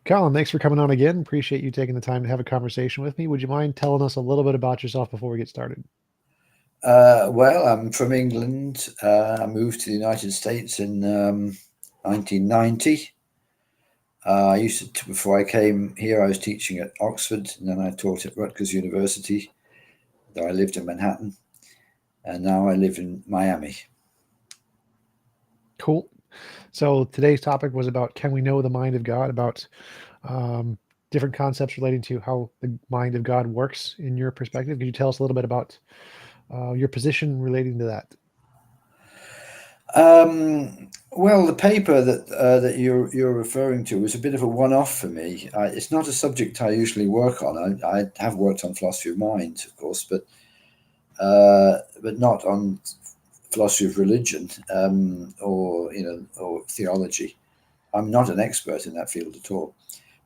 Colin, thanks for coming on again. Appreciate you taking the time to have a conversation with me. Would you mind telling us a little bit about yourself before we get started? Well, I'm from England. I moved to the United States in 1990. I used to, before I came here, I was teaching at Oxford, and then I taught at Rutgers University, though I lived in Manhattan, and now I live in Miami. Cool. So today's topic was about can we know the mind of God, about different concepts relating to how the mind of God works in your perspective. Could you tell us a little bit about your position relating to that? Well, the paper that you're referring to was a bit of a one-off for me. It's not a subject I usually work on. I have worked on philosophy of mind, of course, but not on philosophy of religion or theology. I'm not an expert in that field at all.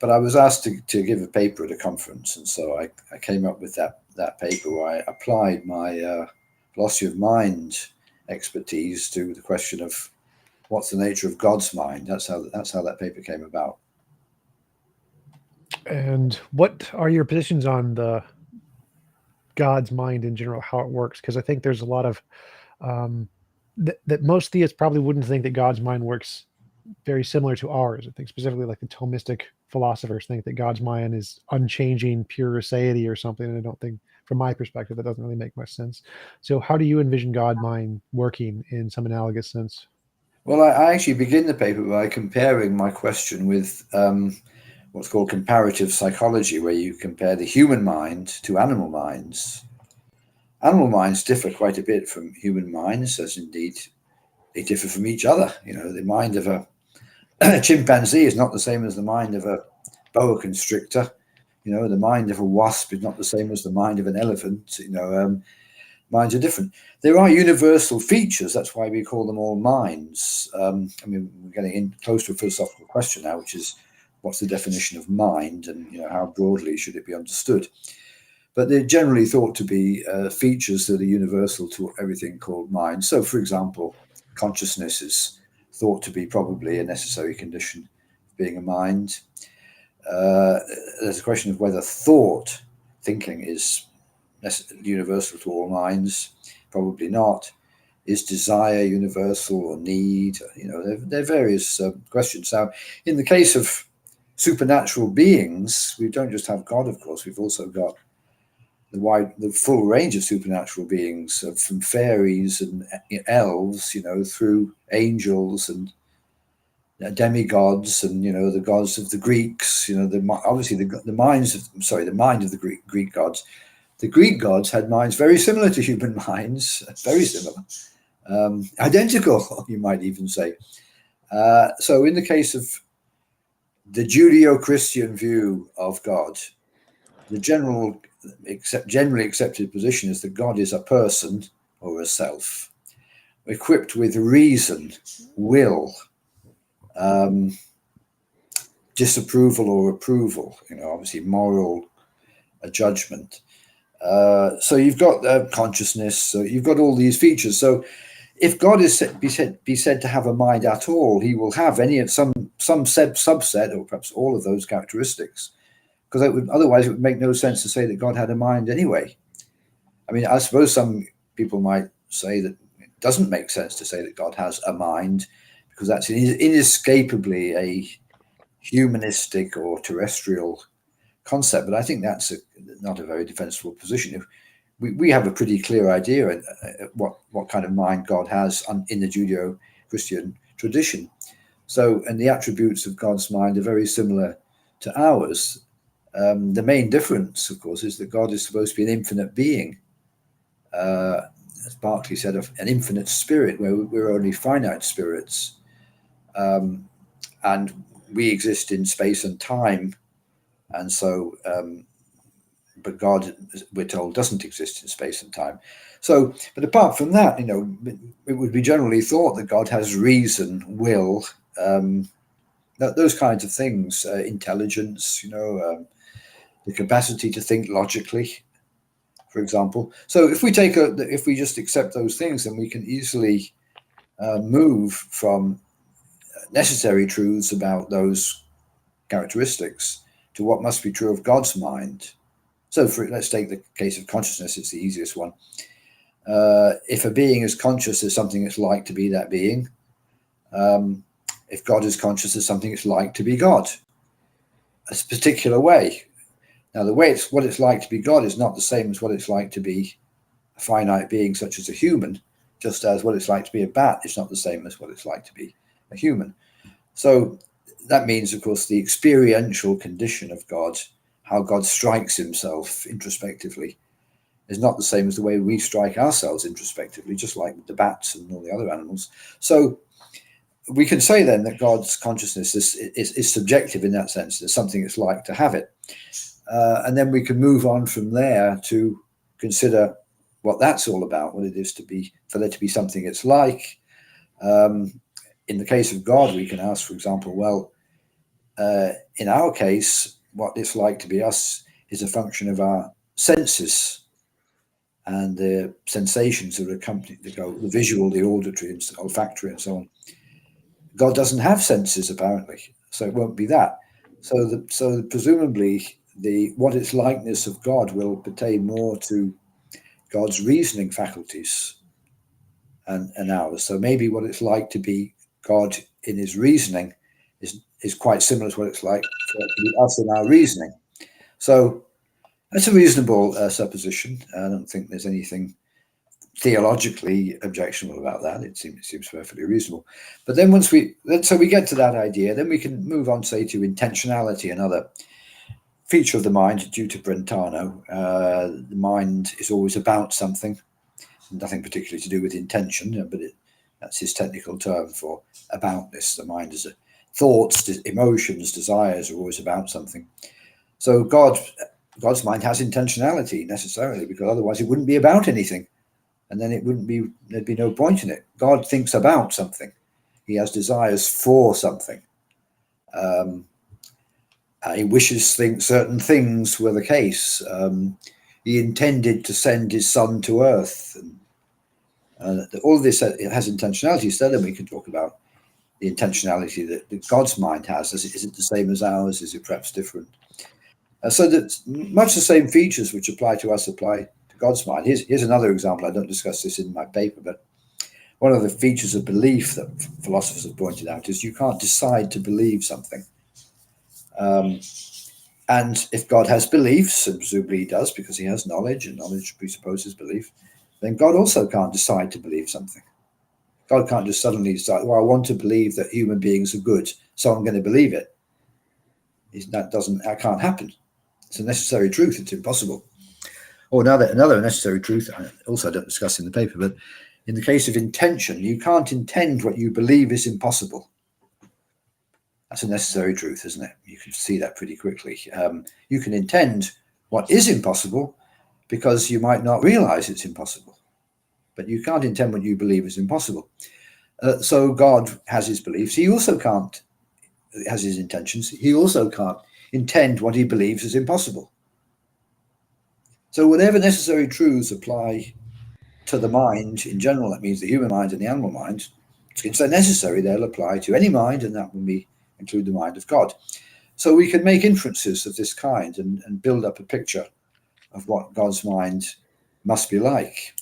But I was asked to give a paper at a conference, and so I came up with that paper where I applied my philosophy of mind expertise to the question of what's the nature of God's mind. That's how that paper came about. And what are your positions on the God's mind in general, how it works? Because I think there's a lot of that most theists probably wouldn't think that God's mind works very similar to ours. I think specifically like the Thomistic philosophers think that God's mind is unchanging, pure aseity or something. And I don't think, from my perspective, that doesn't really make much sense. So how do you envision God mind working in some analogous sense? Well, I actually begin the paper by comparing my question with what's called comparative psychology, where you compare the human mind to animal minds. Animal minds differ quite a bit from human minds, as indeed they differ from each other. The mind of a chimpanzee is not the same as the mind of a boa constrictor. The mind of a wasp is not the same as the mind of an elephant. Minds are different. There are universal features. That's why we call them all minds. We're getting in close to a philosophical question now, which is what's the definition of mind, and how broadly should it be understood? But they're generally thought to be features that are universal to everything called mind. So, for example, consciousness is thought to be probably a necessary condition of being a mind. There's a question of whether thinking is universal to all minds. Probably not. Is desire universal, or need? There are various questions. Now, in the case of supernatural beings, we don't just have God, of course. We've also got the full range of supernatural beings, from fairies and elves, through angels and demigods, and the gods of the Greeks. Obviously the mind of the Greek gods. The Greek gods had minds very similar to human minds, very similar, identical, you might even say. So in the case of the Judeo-Christian view of God, the generally accepted position is that God is a person or a self, equipped with reason, will, disapproval or approval, obviously moral judgment. So you've got consciousness, so you've got all these features. So if God is be said to have a mind at all, he will have some subset, or perhaps all of those characteristics, because otherwise it would make no sense to say that God had a mind anyway. I mean, I suppose some people might say that it doesn't make sense to say that God has a mind, because that's inescapably a humanistic or terrestrial concept. But I think that's not a very defensible position. We have a pretty clear idea what kind of mind God has in the Judeo-Christian tradition. So, and the attributes of God's mind are very similar to ours. The main difference, of course, is that God is supposed to be an infinite being. As Berkeley said, of an infinite spirit, where we're only finite spirits. And we exist in space and time. And so, but God, we're told, doesn't exist in space and time. So, but apart from that, it would be generally thought that God has reason, will, those kinds of things, intelligence, the capacity to think logically. for example. So if we just accept those things, then we can easily move from necessary truths about those characteristics to what must be true of God's mind. So let's take the case of consciousness. It's the easiest one. If a being is conscious, there's something it's like to be that being. If God is conscious, there's something it's like to be God. A particular way. Now, what it's like to be God is not the same as what it's like to be a finite being such as a human, just as what it's like to be a bat is not the same as what it's like to be a human. So that means, of course, the experiential condition of God, how God strikes himself introspectively, is not the same as the way we strike ourselves introspectively, just like the bats and all the other animals. So we can say then that God's consciousness is subjective in that sense. There's something it's like to have it. And then we can move on from there to consider what that's all about, what it is for there to be something it's like. In the case of God, we can ask, for example, well, in our case, what it's like to be us is a function of our senses and the sensations that accompany the visual, the auditory, and olfactory, and so on. God doesn't have senses, apparently, so it won't be that. So presumably, what its likeness of God will pertain more to God's reasoning faculties and ours. So maybe what it's like to be God in his reasoning is quite similar to what it's like to be us in our reasoning. So that's a reasonable supposition. I don't think there's anything theologically objectionable about that. It seems perfectly reasonable. But then so we get to that idea, then we can move on, say, to intentionality, another feature of the mind due to Brentano. The mind is always about something, nothing particularly to do with intention, but that's his technical term for aboutness. The mind is thoughts, emotions, desires are always about something. So God's mind has intentionality necessarily, because otherwise it wouldn't be about anything, and then there'd be no point in it. God thinks about something. He has desires for something. He wishes certain things were the case. He intended to send his son to earth. And all of this has intentionality. So then we can talk about the intentionality that God's mind has. Is it the same as ours? Is it perhaps different? So that much the same features which apply to us apply to God's mind. Here's another example. I don't discuss this in my paper, but one of the features of belief that philosophers have pointed out is you can't decide to believe something. And if God has beliefs, and presumably he does because he has knowledge, and knowledge presupposes belief, then God also can't decide to believe something. God can't just suddenly decide, well, I want to believe that human beings are good, so I'm going to believe it. That can't happen. It's a necessary truth. It's impossible. Or another necessary truth, I also don't discuss in the paper, but in the case of intention, you can't intend what you believe is impossible. That's a necessary truth, isn't it? You can see that pretty quickly. You can intend what is impossible because you might not realize it's impossible, but you can't intend what you believe is impossible. So God has his beliefs. He also has his intentions. He also can't intend what he believes is impossible. So whatever necessary truths apply to the mind in general, that means the human mind and the animal mind, since they're necessary, they'll apply to any mind, and that will include the mind of God. So we can make inferences of this kind and build up a picture of what God's mind must be like.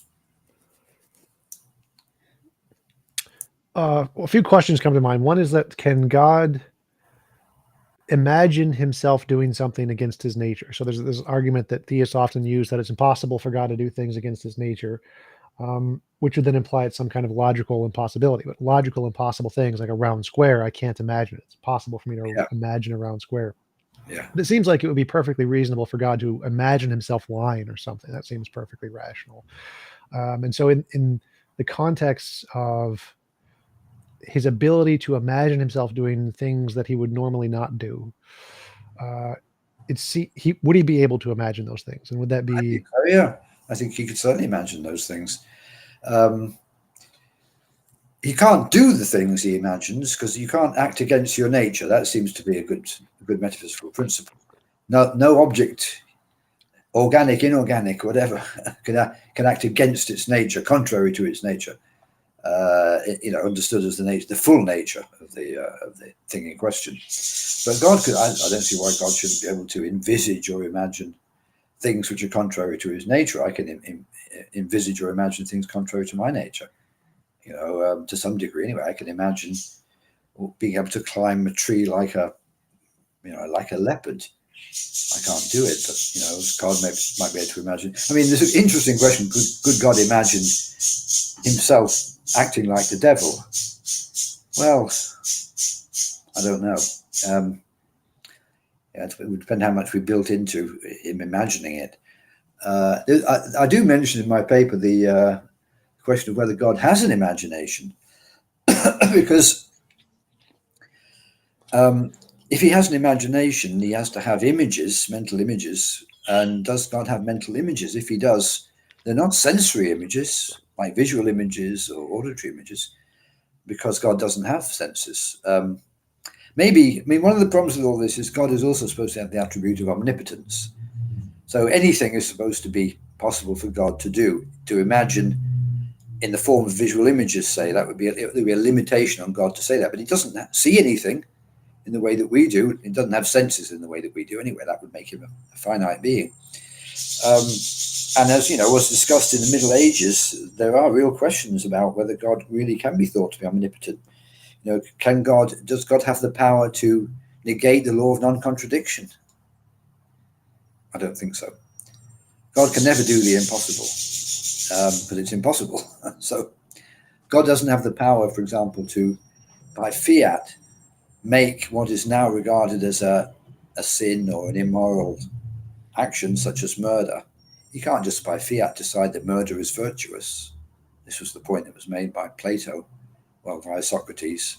A few questions come to mind. One is that, can God imagine himself doing something against his nature? So there's this argument that theists often use that it's impossible for God to do things against his nature, which would then imply it's some kind of logical impossibility. But logical impossible things like a round square, I can't imagine. It's possible for me to imagine a round square. Yeah. But it seems like it would be perfectly reasonable for God to imagine himself lying or something. That seems perfectly rational. And so in the context of his ability to imagine himself doing things that he would normally not do, would he be able to imagine those things? And would that be... I think he could certainly imagine those things. He can't do the things he imagines because you can't act against your nature. That seems to be a good metaphysical principle. No object organic, inorganic, whatever, can act against its nature, contrary to its nature. Understood as the full nature of the thing in question. But God could. I don't see why God shouldn't be able to envisage or imagine things which are contrary to his nature. I can envisage or imagine things contrary to my nature. To some degree, anyway. I can imagine being able to climb a tree like a leopard. I can't do it, but God might be able to imagine. I mean, there's an interesting question: Could God imagine himself acting like the devil? Well, I don't know. It would depend how much we built into him imagining it. I do mention in my paper the question of whether God has an imagination, because if he has an imagination, he has to have images, mental images, and does God have mental images? If he does, they're not sensory images like visual images or auditory images, because God doesn't have senses. One of the problems with all this is God is also supposed to have the attribute of omnipotence. So anything is supposed to be possible for God to do, to imagine in the form of visual images, say. That would be a limitation on God to say that, but he doesn't see anything in the way that we do. He doesn't have senses in the way that we do anyway. That would make him a finite being. And as was discussed in the Middle Ages, there are real questions about whether God really can be thought to be omnipotent. Does God have the power to negate the law of non-contradiction? I don't think so. God can never do the impossible, but it's impossible. So God doesn't have the power, for example, to, by fiat, make what is now regarded as a sin or an immoral action, such as murder. You can't just by fiat decide that murder is virtuous. This was the point that was made by Plato, via Socrates,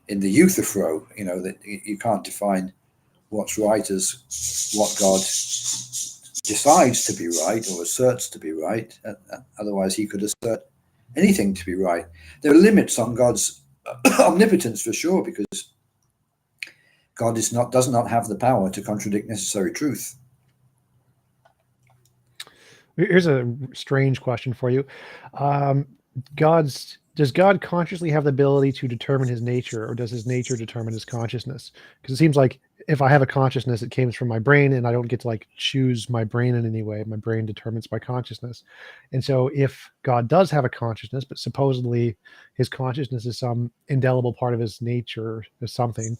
in the Euthyphro, that you can't define what's right as what God decides to be right or asserts to be right. Otherwise, he could assert anything to be right. There are limits on God's omnipotence for sure, because God does not have the power to contradict necessary truth. Here's a strange question for you. Does God consciously have the ability to determine his nature, or does his nature determine his consciousness? Because it seems like if I have a consciousness, it came from my brain, and I don't get to choose my brain in any way. My brain determines my consciousness. And so if God does have a consciousness, but supposedly his consciousness is some indelible part of his nature or something,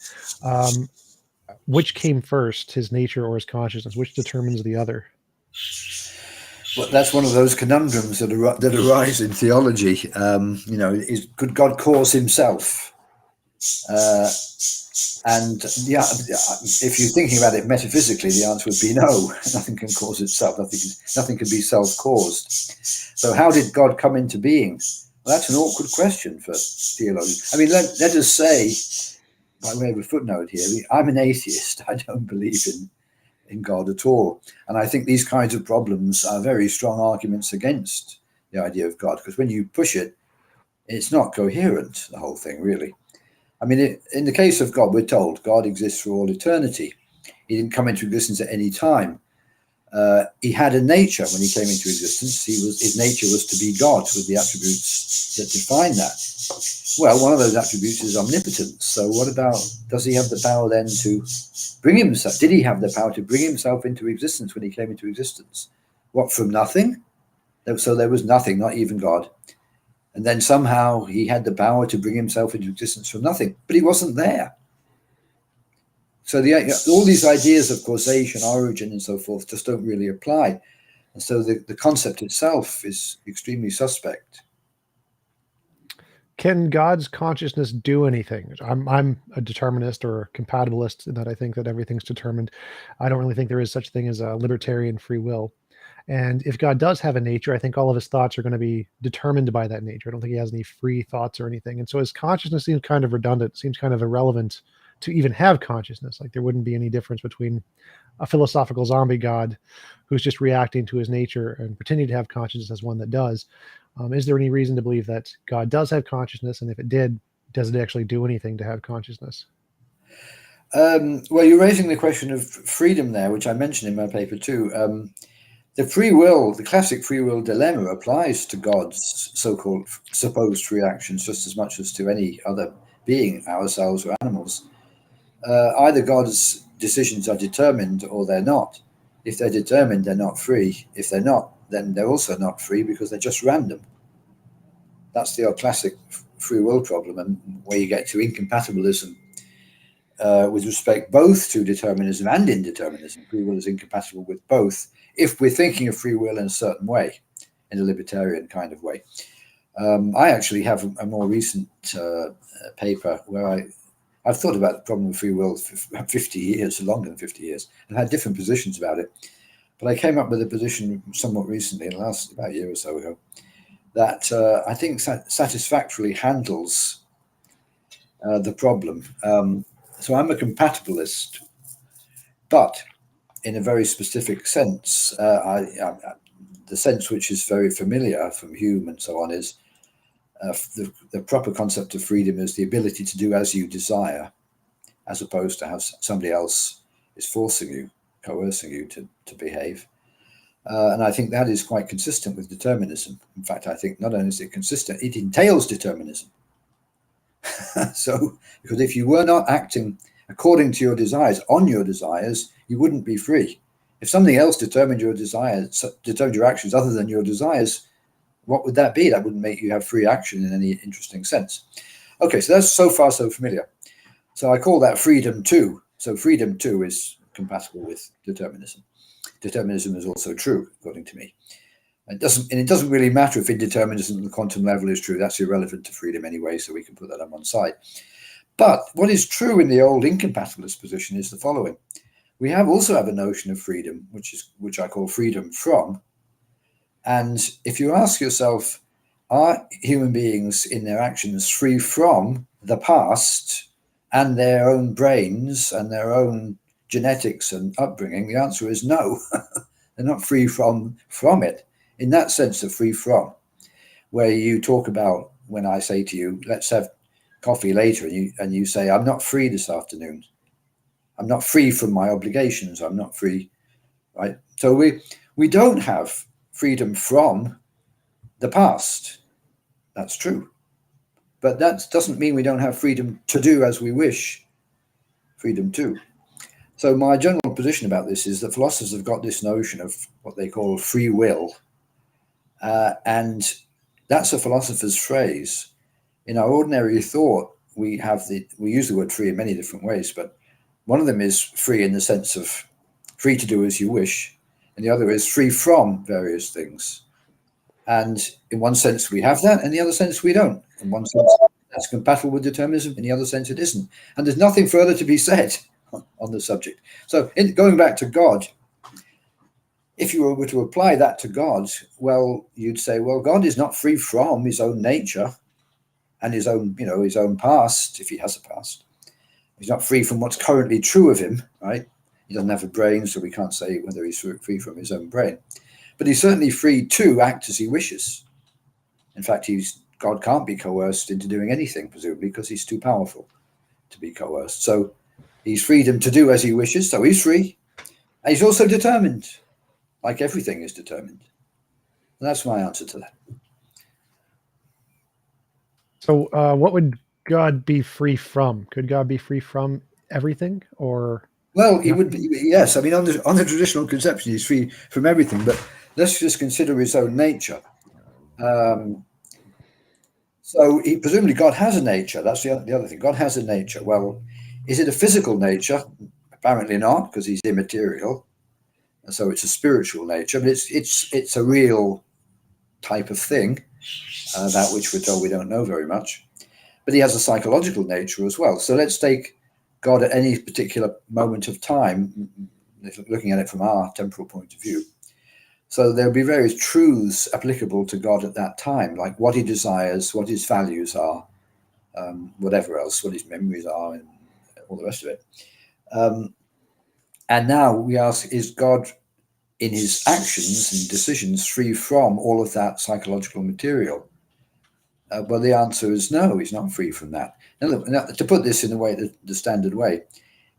which came first, his nature or his consciousness? Which determines the other? Well, that's one of those conundrums that arise in theology. Could God cause himself? And if you're thinking about it metaphysically, the answer would be no. Nothing can cause itself. Nothing can be self-caused. So how did God come into being? Well, that's an awkward question for theologians. I mean, let us say, by way of a footnote here, I'm an atheist. I don't believe in God at all. And I think these kinds of problems are very strong arguments against the idea of God, because when you push it, it's not coherent, the whole thing, really. I mean, in the case of God, we're told God exists for all eternity. He didn't come into existence at any time. He had a nature when he came into existence. His nature was to be God, with the attributes that define that. Well, one of those attributes is omnipotence. So what about, does he have the power then to bring himself? Did he have the power to bring himself into existence when he came into existence? What, from nothing? So there was nothing, not even God. And then somehow he had the power to bring himself into existence from nothing, but he wasn't there. So all these ideas of causation, origin, and so forth just don't really apply. And so the concept itself is extremely suspect. Can God's consciousness do anything? I'm a determinist or a compatibilist in that I think that everything's determined. I don't really think there is such a thing as a libertarian free will. And if God does have a nature, I think all of his thoughts are going to be determined by that nature. I don't think he has any free thoughts or anything. And so his consciousness seems kind of redundant, seems kind of irrelevant to even have consciousness. Like there wouldn't be any difference between a philosophical zombie God who's just reacting to his nature and pretending to have consciousness as one that does. Is there any reason to believe that God does have consciousness? And if it did, does it actually do anything to have consciousness? Well, you're raising the question of freedom there, which I mentioned in my paper too. the free will, the classic free will dilemma applies to God's so-called supposed free actions just as much as to any other being, ourselves or animals. Either God's decisions are determined or they're not. If they're determined, they're not free. If they're not, then they're also not free because they're just random. That's the classic free will problem, and where you get to incompatibilism with respect both to determinism and indeterminism. Free will is incompatible with both if we're thinking of free will in a certain way, in a libertarian kind of way. I actually have a more recent paper where I've thought about the problem of free will for 50 years, longer than 50 years, and had different positions about it. But I came up with a position somewhat recently, in the last about a year or so ago, that I think satisfactorily handles the problem. So I'm a compatibilist, but in a very specific sense. The sense which is very familiar from Hume and so on is the proper concept of freedom is the ability to do as you desire, as opposed to how somebody else is forcing you, coercing you to behave. And I think that is quite consistent with determinism. In fact, I think not only is it consistent, it entails determinism. So, because if you were not acting according to your desires, on your desires, you wouldn't be free. If something else determined your desires, determined your actions other than your desires, what would that be? That wouldn't make you have free action in any interesting sense. Okay, so that's so far so familiar. So I call that freedom too. So freedom too is compatible with determinism. Determinism is also true, according to me. It doesn't really matter if indeterminism at the quantum level is true. That's irrelevant to freedom anyway, so we can put that on one side. But what is true in the old incompatibilist position is the following. We also have a notion of freedom, which I call freedom from. And if you ask yourself, are human beings in their actions free from the past and their own brains and their own genetics and upbringing? The answer is no. They're not free from it. In that sense of free from, where you talk about when I say to you, let's have coffee later, and you say, I'm not free this afternoon. I'm not free from my obligations. I'm not free, right? So we don't have freedom from the past. That's true. But that doesn't mean we don't have freedom to do as we wish. Freedom too. So my general position about this is that philosophers have got this notion of what they call free will. And that's a philosopher's phrase. In our ordinary thought, we use the word free in many different ways, but one of them is free in the sense of free to do as you wish, and the other is free from various things. And in one sense we have that, and in the other sense we don't. In one sense that's compatible with determinism, in the other sense it isn't. And there's nothing further to be said on the subject. So going back to God, if you were to apply that to God, well, you'd say, well, God is not free from his own nature and his own past, if he has a past. He's not free from what's currently true of him, right? He doesn't have a brain, so we can't say whether he's free from his own brain. But he's certainly free to act as he wishes. In fact, God can't be coerced into doing anything, presumably, because he's too powerful to be coerced. So he's freedom to do as he wishes, so he's free. And he's also determined, like everything is determined. And that's my answer to that. So what would God be free from? Could God be free from everything, or? Well, he would be, yes. I mean, on the traditional conception, he's free from everything. But let's just consider his own nature. So presumably God has a nature. That's the other thing. God has a nature. Well, is it a physical nature? Apparently not, because he's immaterial. So it's a spiritual nature, but it's a real type of thing, about which we're told we don't know very much. But he has a psychological nature as well. So let's take God at any particular moment of time, looking at it from our temporal point of view. So there'll be various truths applicable to God at that time, like what he desires, what his values are, whatever else, what his memories are, and all the rest of it. And now we ask, is God in his actions and decisions free from all of that psychological material? Well, the answer is no, he's not free from that. Now, to put this in the standard way,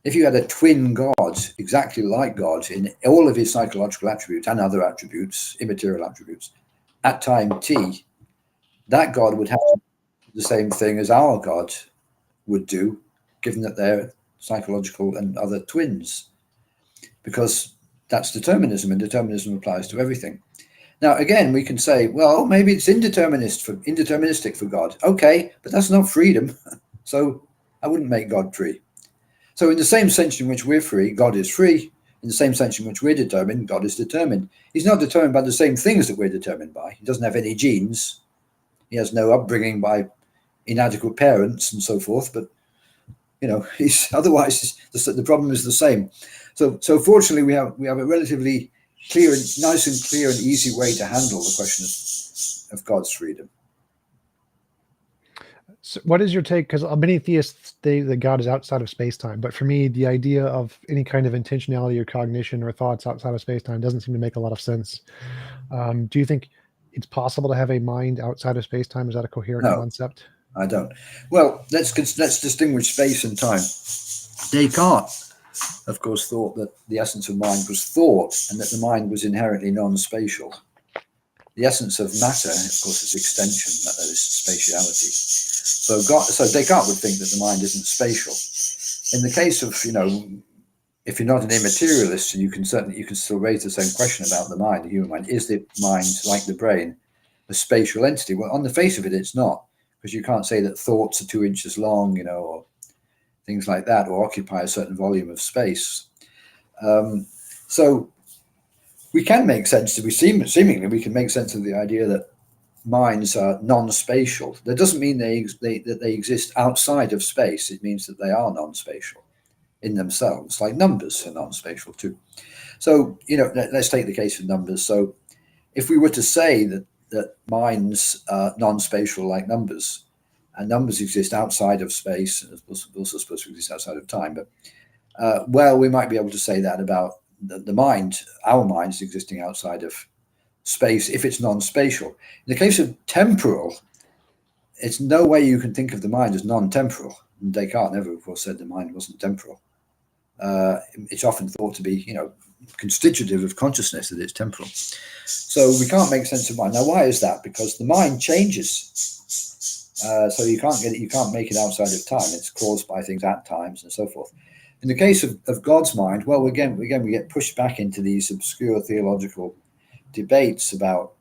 if you had a twin God, God, exactly like God, in all of his psychological attributes and other attributes, immaterial attributes, at time t, that God would have the same thing as our God would do, given that they're psychological and other twins, because that's determinism, and determinism applies to everything. Now, again, we can say, well, maybe it's indeterministic for God. Okay, but that's not freedom. So I wouldn't make God free. So in the same sense in which we're free, God is free. In the same sense in which we're determined, God is determined. He's not determined by the same things that we're determined by. He doesn't have any genes. He has no upbringing by inadequate parents and so forth. But, he's otherwise the problem is the same. So fortunately, we have a relatively nice and clear and easy way to handle the question of God's freedom. So what is your take? Because many theists say that God is outside of space-time, but for me, the idea of any kind of intentionality or cognition or thoughts outside of space-time doesn't seem to make a lot of sense. Do you think it's possible to have a mind outside of space-time? Is that a coherent concept? I don't. Well, let's distinguish space and time. Descartes, of course, thought that the essence of mind was thought, and that the mind was inherently non-spatial. The essence of matter, of course, is extension, that is spatiality. So Descartes would think that the mind isn't spatial. In the case of, if you're not an immaterialist, you can still raise the same question about the mind, the human mind. Is the mind, like the brain, a spatial entity? Well, on the face of it, it's not, because you can't say that thoughts are 2 inches long, or things like that, or occupy a certain volume of space. So we can make sense seemingly we can make sense of the idea that minds are non-spatial. That doesn't mean that they exist outside of space. It means that they are non-spatial in themselves, like numbers are non-spatial too. So, let's take the case of numbers. So if we were to say that minds are non-spatial like numbers, and numbers exist outside of space, and also supposed to exist outside of time, but we might be able to say that about the mind, our minds existing outside of space, if it's non-spatial. In the case of temporal, it's no way you can think of the mind as non-temporal. And Descartes never, of course, said the mind wasn't temporal. It's often thought to be, constitutive of consciousness, that it's temporal. So we can't make sense of mind. Now, why is that? Because the mind changes. So you can't make it outside of time. It's caused by things at times and so forth. In the case of God's mind, well, again, we get pushed back into these obscure theological debates about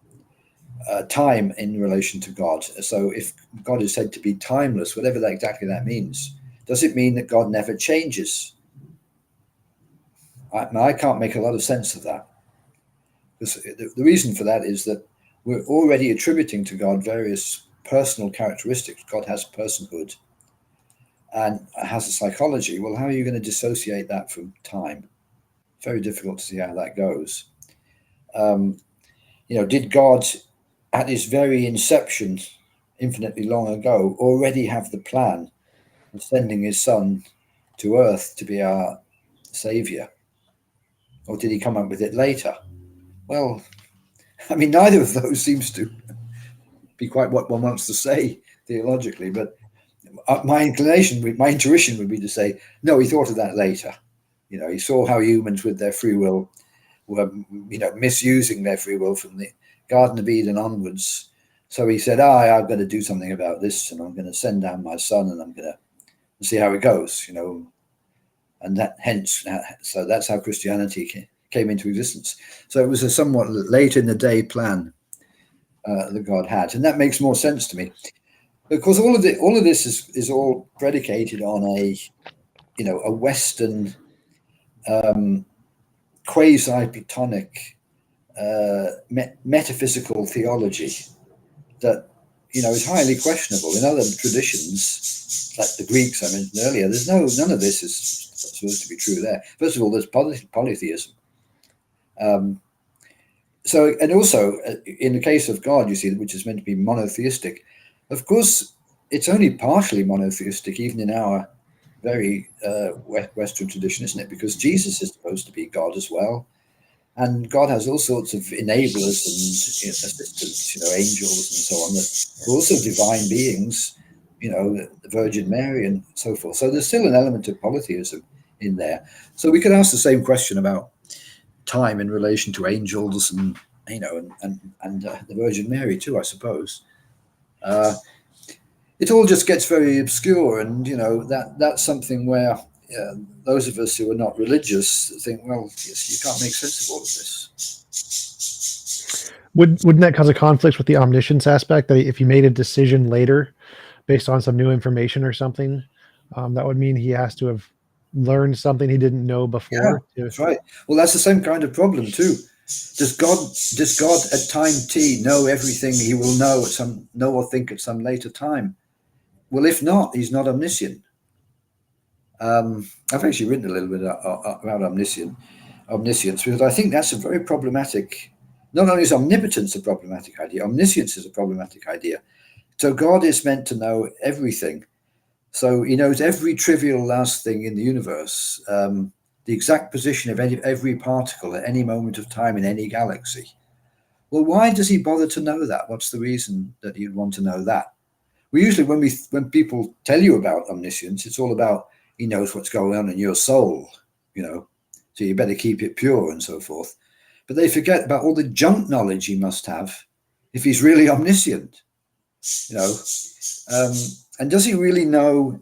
time in relation to God. So if God is said to be timeless, whatever exactly that means, does it mean that God never changes? I can't make a lot of sense of that. The reason for that is that we're already attributing to God various personal characteristics. God has personhood and has a psychology. Well, how are you going to dissociate that from time? Very difficult to see how that goes. Did God, at his very inception, infinitely long ago, already have the plan of sending his son to earth to be our savior? Or did he come up with it later? Well, neither of those seems to be quite what one wants to say theologically, but my intuition would be to say, no, he thought of that later. He saw how humans with their free will were, misusing their free will from the Garden of Eden onwards. So he said, I've got to do something about this, and I'm going to send down my son, and I'm going to see how it goes, and so that's how Christianity came into existence. So it was a somewhat late in the day plan that God had, and that makes more sense to me. Because all of this is all predicated on a Western quasi-Platonic metaphysical theology that is highly questionable. In other traditions, like the Greeks I mentioned earlier, none of this is supposed to be true there. First of all, there's polytheism. And also in the case of God, you see, which is meant to be monotheistic. Of course, it's only partially monotheistic, even in our very Western tradition, isn't it? Because Jesus is supposed to be God as well. And God has all sorts of enablers and assistants, angels and so on, that are also divine beings, the Virgin Mary and so forth. So there's still an element of polytheism, in there. So we could ask the same question about time in relation to angels and the Virgin Mary too, I suppose. It all just gets very obscure, and that's something where those of us who are not religious think, well, yes, you can't make sense of all of this. Wouldn't that cause a conflict with the omniscience aspect? That if you made a decision later based on some new information or something, that would mean he has to have learned something he didn't know before. That's right. Well, that's the same kind of problem too. Does God at time t know everything he will know or think at some later time? Well, if not, he's not omniscient. I've actually written a little bit about omniscience, because I think that's a very problematic. Not only is omnipotence a problematic idea, omniscience is a problematic idea. So God is meant to know everything. So he knows every trivial last thing in the universe, the exact position of every particle at any moment of time in any galaxy. Well, why does he bother to know that? What's the reason that you'd want to know that? We usually, when people tell you about omniscience, it's all about he knows what's going on in your soul, so you better keep it pure and so forth. But they forget about all the junk knowledge he must have if he's really omniscient, and does he really know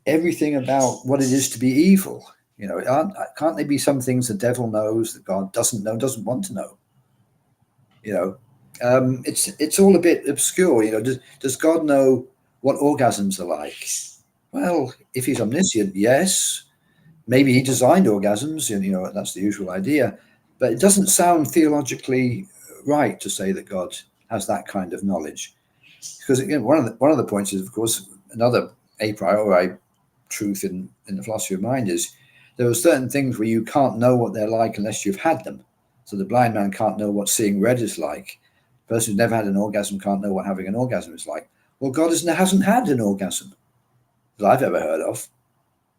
everything about what it is to be evil? Can't there be some things the devil knows that God doesn't know, doesn't want to know? It's all a bit obscure. Does God know what orgasms are like? Well, if he's omniscient, yes. Maybe he designed orgasms, and that's the usual idea. But it doesn't sound theologically right to say that God has that kind of knowledge, because one of the points is, of course, another a priori truth in the philosophy of mind is there are certain things where you can't know what they're like unless you've had them. So the blind man can't know what seeing red is like. The person who's never had an orgasm can't know what having an orgasm is like. Well, God hasn't had an orgasm that I've ever heard of.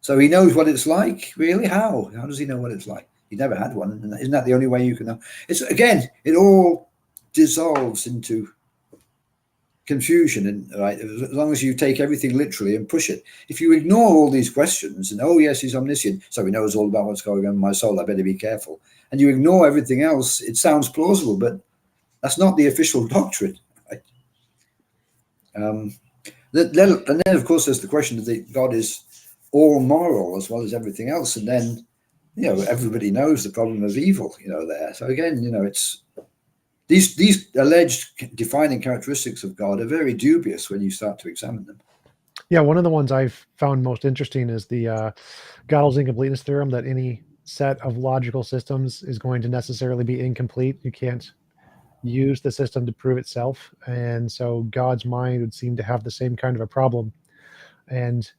So he knows what it's like, really? How? How does he know what it's like? He never had one. And isn't that the only way you can know? It all dissolves into confusion, and right, as long as you take everything literally and push it. If you ignore all these questions and, oh yes, he's omniscient, so he knows all about what's going on in my soul, I better be careful, and you ignore everything else, it sounds plausible, but that's not the official doctrine, right? And then of course there's the question that God is all moral as well as everything else, and then everybody knows the problem of evil there. So again, it's these alleged defining characteristics of God are very dubious when you start to examine them. Yeah, one of the ones I've found most interesting is the Gödel's incompleteness theorem, that any set of logical systems is going to necessarily be incomplete. You can't use the system to prove itself. And so God's mind would seem to have the same kind of a problem. And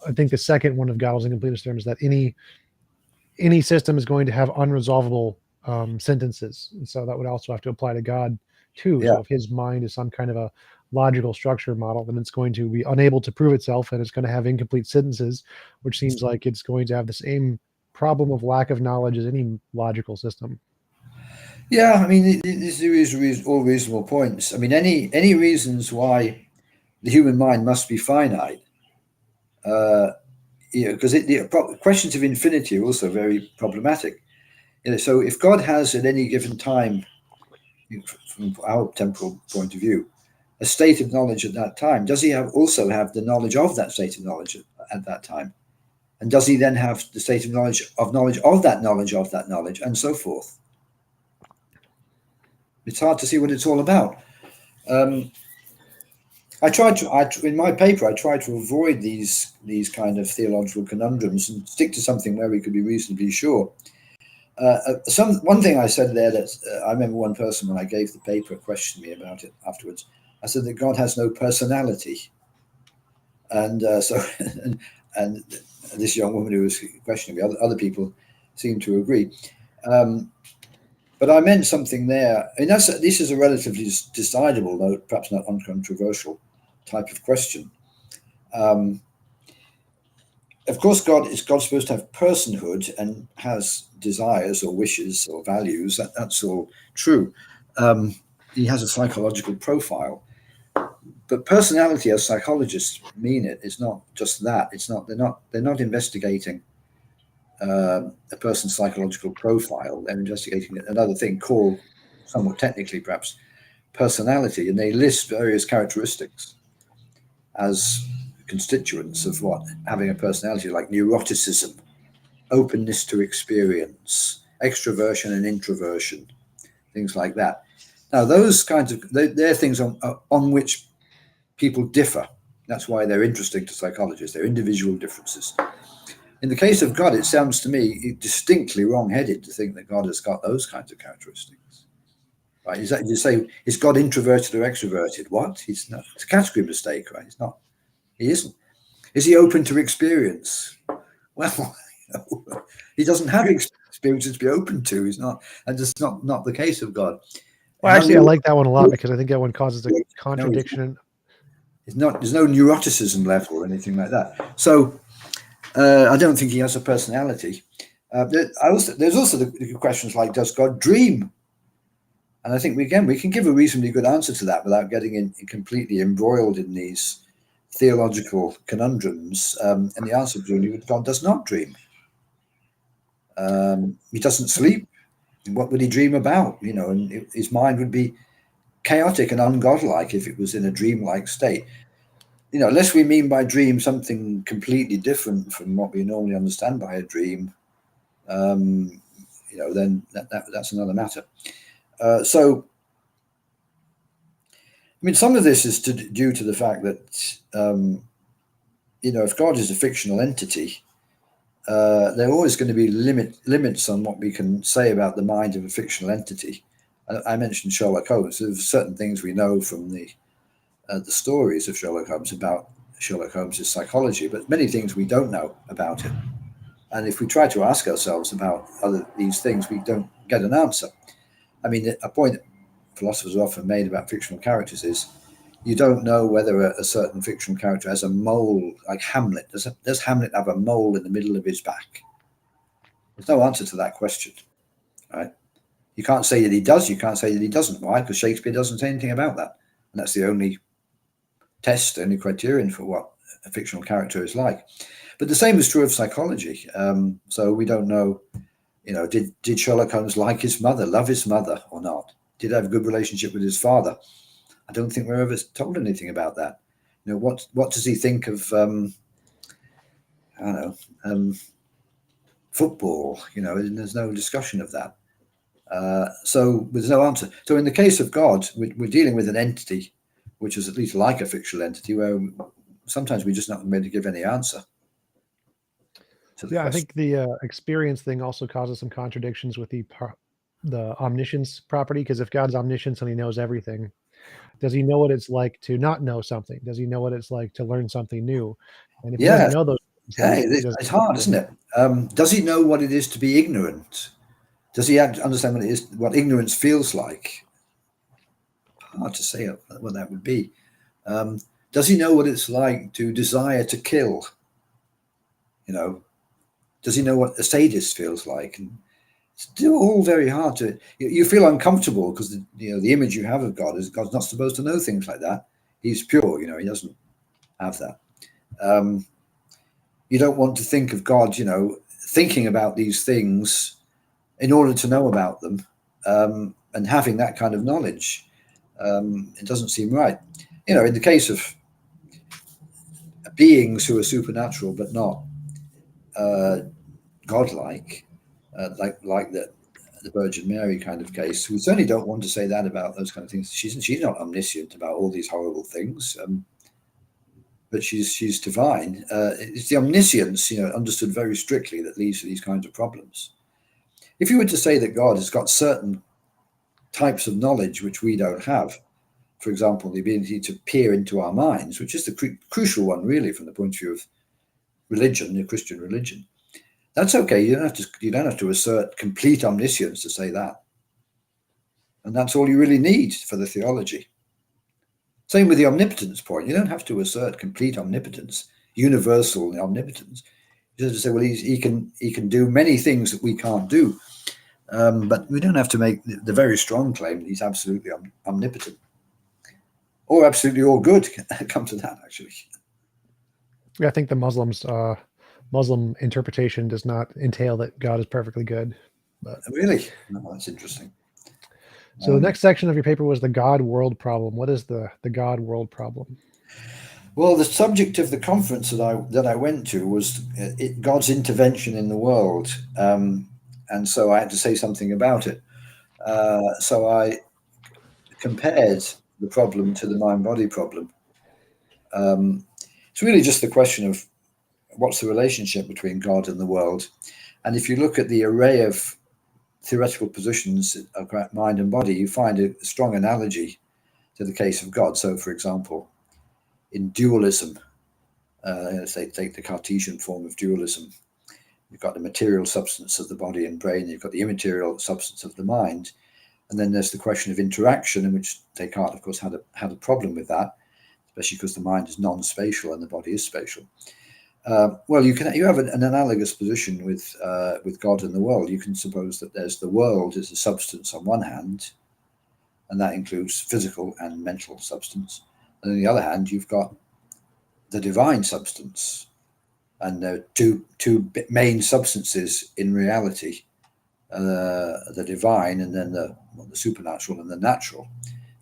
I think the second one of Gödel's incompleteness theorem is that any system is going to have unresolvable sentences. And so that would also have to apply to God too. Yeah. So if his mind is some kind of a logical structure model, then it's going to be unable to prove itself, and it's going to have incomplete sentences, which seems like it's going to have the same problem of lack of knowledge as any logical system. Yeah, I mean, these are all reasonable points. I mean, any reasons why the human mind must be finite, because the questions of infinity are also very problematic. So if God has at any given time, from our temporal point of view, a state of knowledge at that time, does he also have the knowledge of that state of knowledge at that time? And does he then have the state of knowledge of that knowledge, and so forth? It's hard to see what it's all about. In my paper, I tried to avoid these kind of theological conundrums and stick to something where we could be reasonably sure. One thing I said there that I remember one person, when I gave the paper, questioned me about it afterwards. I said that God has no personality, and and this young woman who was questioning me, other people seemed to agree. But I meant something there. I mean, this is a relatively decidable, though perhaps not uncontroversial, type of question. Of course, God is supposed to have personhood and has desires or wishes or values. That's all true. He has a psychological profile, but personality, as psychologists mean it, is not just that. It's not. They're not investigating a person's psychological profile. They're investigating another thing called, somewhat technically perhaps, personality, and they list various characteristics as constituents of what having a personality, like neuroticism, openness to experience, extroversion and introversion, things like that. Now, those kinds of they're things on which people differ. That's why they're interesting to psychologists. They're individual differences. In the case of God, it sounds to me distinctly wrong-headed to think that God has got those kinds of characteristics. Right? Is that you say, is God introverted or extroverted? What? He's not. It's a category mistake, right? He's not. He isn't. Is he open to experience? Well, he doesn't have experiences to be open to. He's not, and that's not the case of God. Well, actually, I like that one a lot because I think that one causes a contradiction. There's no neuroticism level or anything like that. So I don't think he has a personality. There's also the questions like, does God dream? And I think we can give a reasonably good answer to that without getting completely embroiled in these theological conundrums. And the answer presumably is God does not dream. He doesn't sleep. What would he dream about? And his mind would be chaotic and ungodlike if it was in a dreamlike state. Unless we mean by dream something completely different from what we normally understand by a dream, then that's another matter. So, I mean, some of this is due to the fact that, if God is a fictional entity, there are always going to be limits on what we can say about the mind of a fictional entity. I mentioned Sherlock Holmes. There's certain things we know from the stories of Sherlock Holmes about Sherlock Holmes' psychology, but many things we don't know about it. And if we try to ask ourselves about these things, we don't get an answer. I mean, a point that philosophers have often made about fictional characters is you don't know whether a certain fictional character has a mole, like Hamlet. Does Hamlet have a mole in the middle of his back? There's no answer to that question, right? You can't say that he does. You can't say that he doesn't. Why? Because Shakespeare doesn't say anything about that. And that's the only test, only criterion for what a fictional character is like. But the same is true of psychology. So we don't know, did Sherlock Holmes like his mother, love his mother or not? Did he have a good relationship with his father? I don't think we're ever told anything about that. What does he think of, football? There's no discussion of that. So there's no answer. So in the case of God, we're dealing with an entity which is at least like a fictional entity, where sometimes we're just not going to give any answer. Yeah, I think the experience thing also causes some contradictions with the omniscience property, because if God's omniscience and he knows everything, does he know what it's like to not know something? Does he know what it's like to learn something new? And if he doesn't know those things, it's hard, isn't it? Does he know what it is to be ignorant? Does he understand what ignorance feels like? Hard to say what that would be. Does he know what it's like to desire to kill? Does he know what a sadist feels like? And it's still all very hard to. You feel uncomfortable because the image you have of God is God's not supposed to know things like that. He's pure. He doesn't have that. You don't want to think of God, thinking about these things in order to know about them, and having that kind of knowledge. It doesn't seem right. In the case of beings who are supernatural but not godlike, like the Virgin Mary kind of case, we certainly don't want to say that about those kind of things. She's not omniscient about all these horrible things, but she's divine. It's the omniscience, understood very strictly, that leads to these kinds of problems. If you were to say that God has got certain types of knowledge which we don't have, for example, the ability to peer into our minds, which is the crucial one, really, from the point of view of religion, the Christian religion, that's okay. You don't have to assert complete omniscience to say that, and that's all you really need for the theology. Same with the omnipotence point. You don't have to assert complete omnipotence, universal omnipotence. You just say, well, he can do many things that we can't do, but we don't have to make the very strong claim that he's absolutely omnipotent or absolutely all good. Come to that, actually. Yeah, I think the Muslims Muslim interpretation does not entail that God is perfectly good. But Really? No, that's interesting. so the next section of your paper was the God-world problem. What is the God-world problem? Well, the subject of the conference that I went to was God's intervention in the world, and so I had to say something about it. So I compared the problem to the mind-body problem. It's really just the question of what's the relationship between God and the world, and if you look at the array of theoretical positions of mind and body, you find a strong analogy to the case of God. So, for example, in dualism, say take the Cartesian form of dualism, you've got the material substance of the body and brain, you've got the immaterial substance of the mind, and then there's the question of interaction, in which Descartes, of course, had a problem with that, especially because the mind is non-spatial and the body is spatial. Well, you have an analogous position with God and the world. You can suppose that there's the world as a substance on one hand, and that includes physical and mental substance. And on the other hand, you've got the divine substance, and there are two main substances in reality: the divine, and then the supernatural and the natural.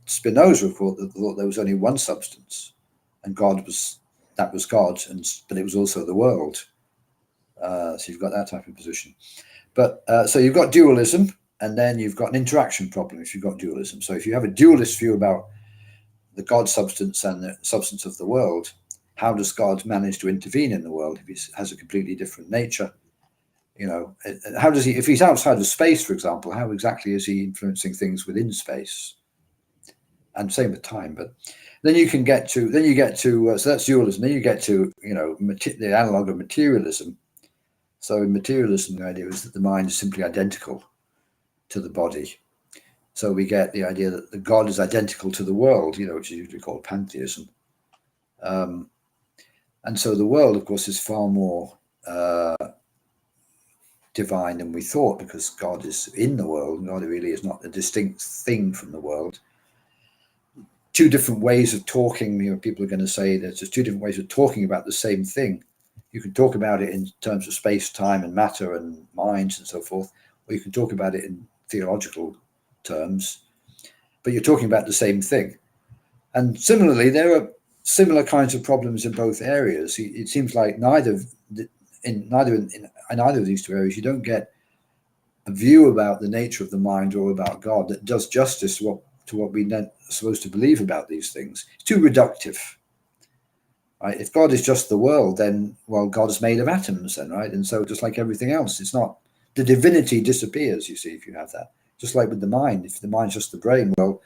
Spinoza thought there was only one substance, and God was God, but it was also the world. So you've got that type of position. But so you've got dualism, and then you've got an interaction problem if you've got dualism. So if you have a dualist view about the God substance and the substance of the world, how does God manage to intervene in the world if he has a completely different nature? You know, how does he, if he's outside of space, for example, how exactly is he influencing things within space? And same with time. But then you get to so that's dualism. Then you get to, the analog of materialism. So in materialism, the idea is that the mind is simply identical to the body. So we get the idea that the God is identical to the world, which is usually called pantheism. And so the world, of course, is far more divine than we thought, because God is in the world. God really is not a distinct thing from the world. Two different ways of talking. People are going to say there's just two different ways of talking about the same thing. You can talk about it in terms of space, time, and matter, and minds, and so forth, or you can talk about it in theological terms, but you're talking about the same thing. And similarly, there are similar kinds of problems in both areas. It seems like in either of these two areas, you don't get a view about the nature of the mind or about God that does justice to what we're supposed to believe about these things. It's too reductive. Right? If God is just the world, then, well, God is made of atoms then, right? And so just like everything else, it's not, the divinity disappears, you see, if you have that. Just like with the mind, if the mind's just the brain, well,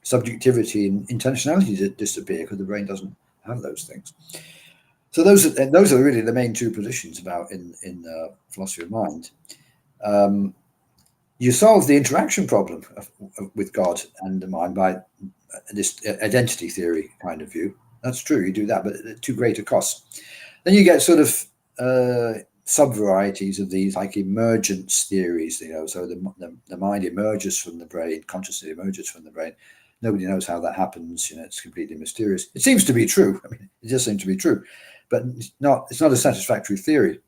subjectivity and intentionality disappear because the brain doesn't have those things. So those are really the main two positions about in philosophy of mind. You solve the interaction problem with God and the mind by this identity theory kind of view. That's true, you do that, but at too great a cost. Then you get sort of sub-varieties of these, like emergence theories, so the mind emerges from the brain, consciousness emerges from the brain. Nobody knows how that happens, it's completely mysterious. It seems to be true. I mean, it does seem to be true, but it's not a satisfactory theory.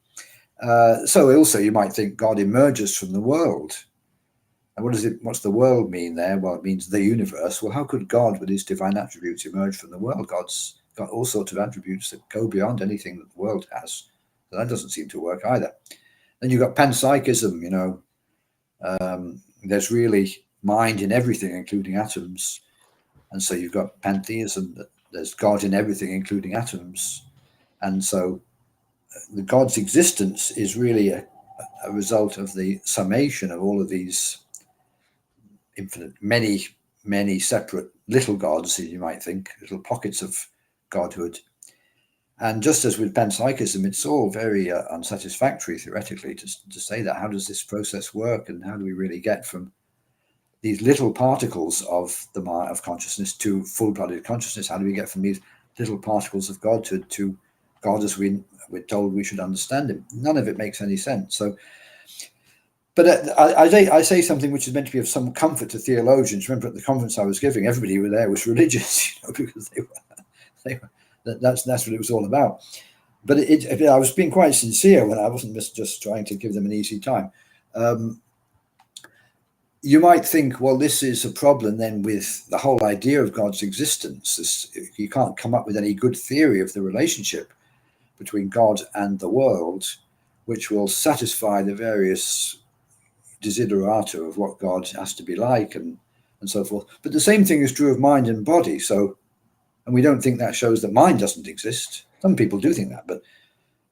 So also you might think God emerges from the world. And what's the world mean there? Well, it means the universe. Well, how could God, with his divine attributes, emerge from the world? God's got all sorts of attributes that go beyond anything that the world has. So that doesn't seem to work either. Then you've got panpsychism, there's really mind in everything, including atoms. And so you've got pantheism, that there's God in everything, including atoms. And so the God's existence is really a result of the summation of all of these infinite, many separate little gods, you might think, little pockets of godhood. And just as with panpsychism, it's all very unsatisfactory theoretically to say that. How does this process work, and how do we really get from these little particles of the mind of consciousness to full-blooded consciousness? How do we get from these little particles of godhood to God as we're told we should understand him? None of it makes any sense. So, but I say something which is meant to be of some comfort to theologians. Remember, at the conference I was giving, everybody were there was religious, because that's what it was all about. But I was being quite sincere when I wasn't just trying to give them an easy time. You might think, well, this is a problem then with the whole idea of God's existence. You can't come up with any good theory of the relationship between God and the world, which will satisfy the various desiderata of what God has to be like and so forth. But the same thing is true of mind and body. And we don't think that shows that mind doesn't exist. Some people do think that, but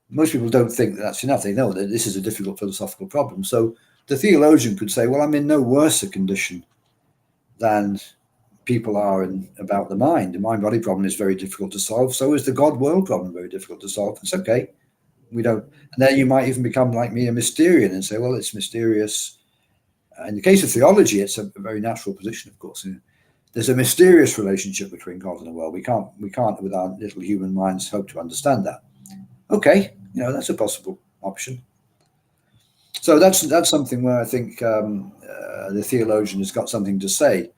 most people don't think that that's enough. They know that this is a difficult philosophical problem. So the theologian could say, well, I'm in no worse a condition than people are about the mind. The mind-body problem is very difficult to solve. So is the God-world problem very difficult to solve. It's okay. We don't. And then you might even become like me, a Mysterian, and say, well, it's mysterious. In the case of theology, it's a very natural position, of course. There's a mysterious relationship between God and the world. We can't, with our little human minds, hope to understand that. Okay, that's a possible option. So that's something where I think the theologian has got something to say.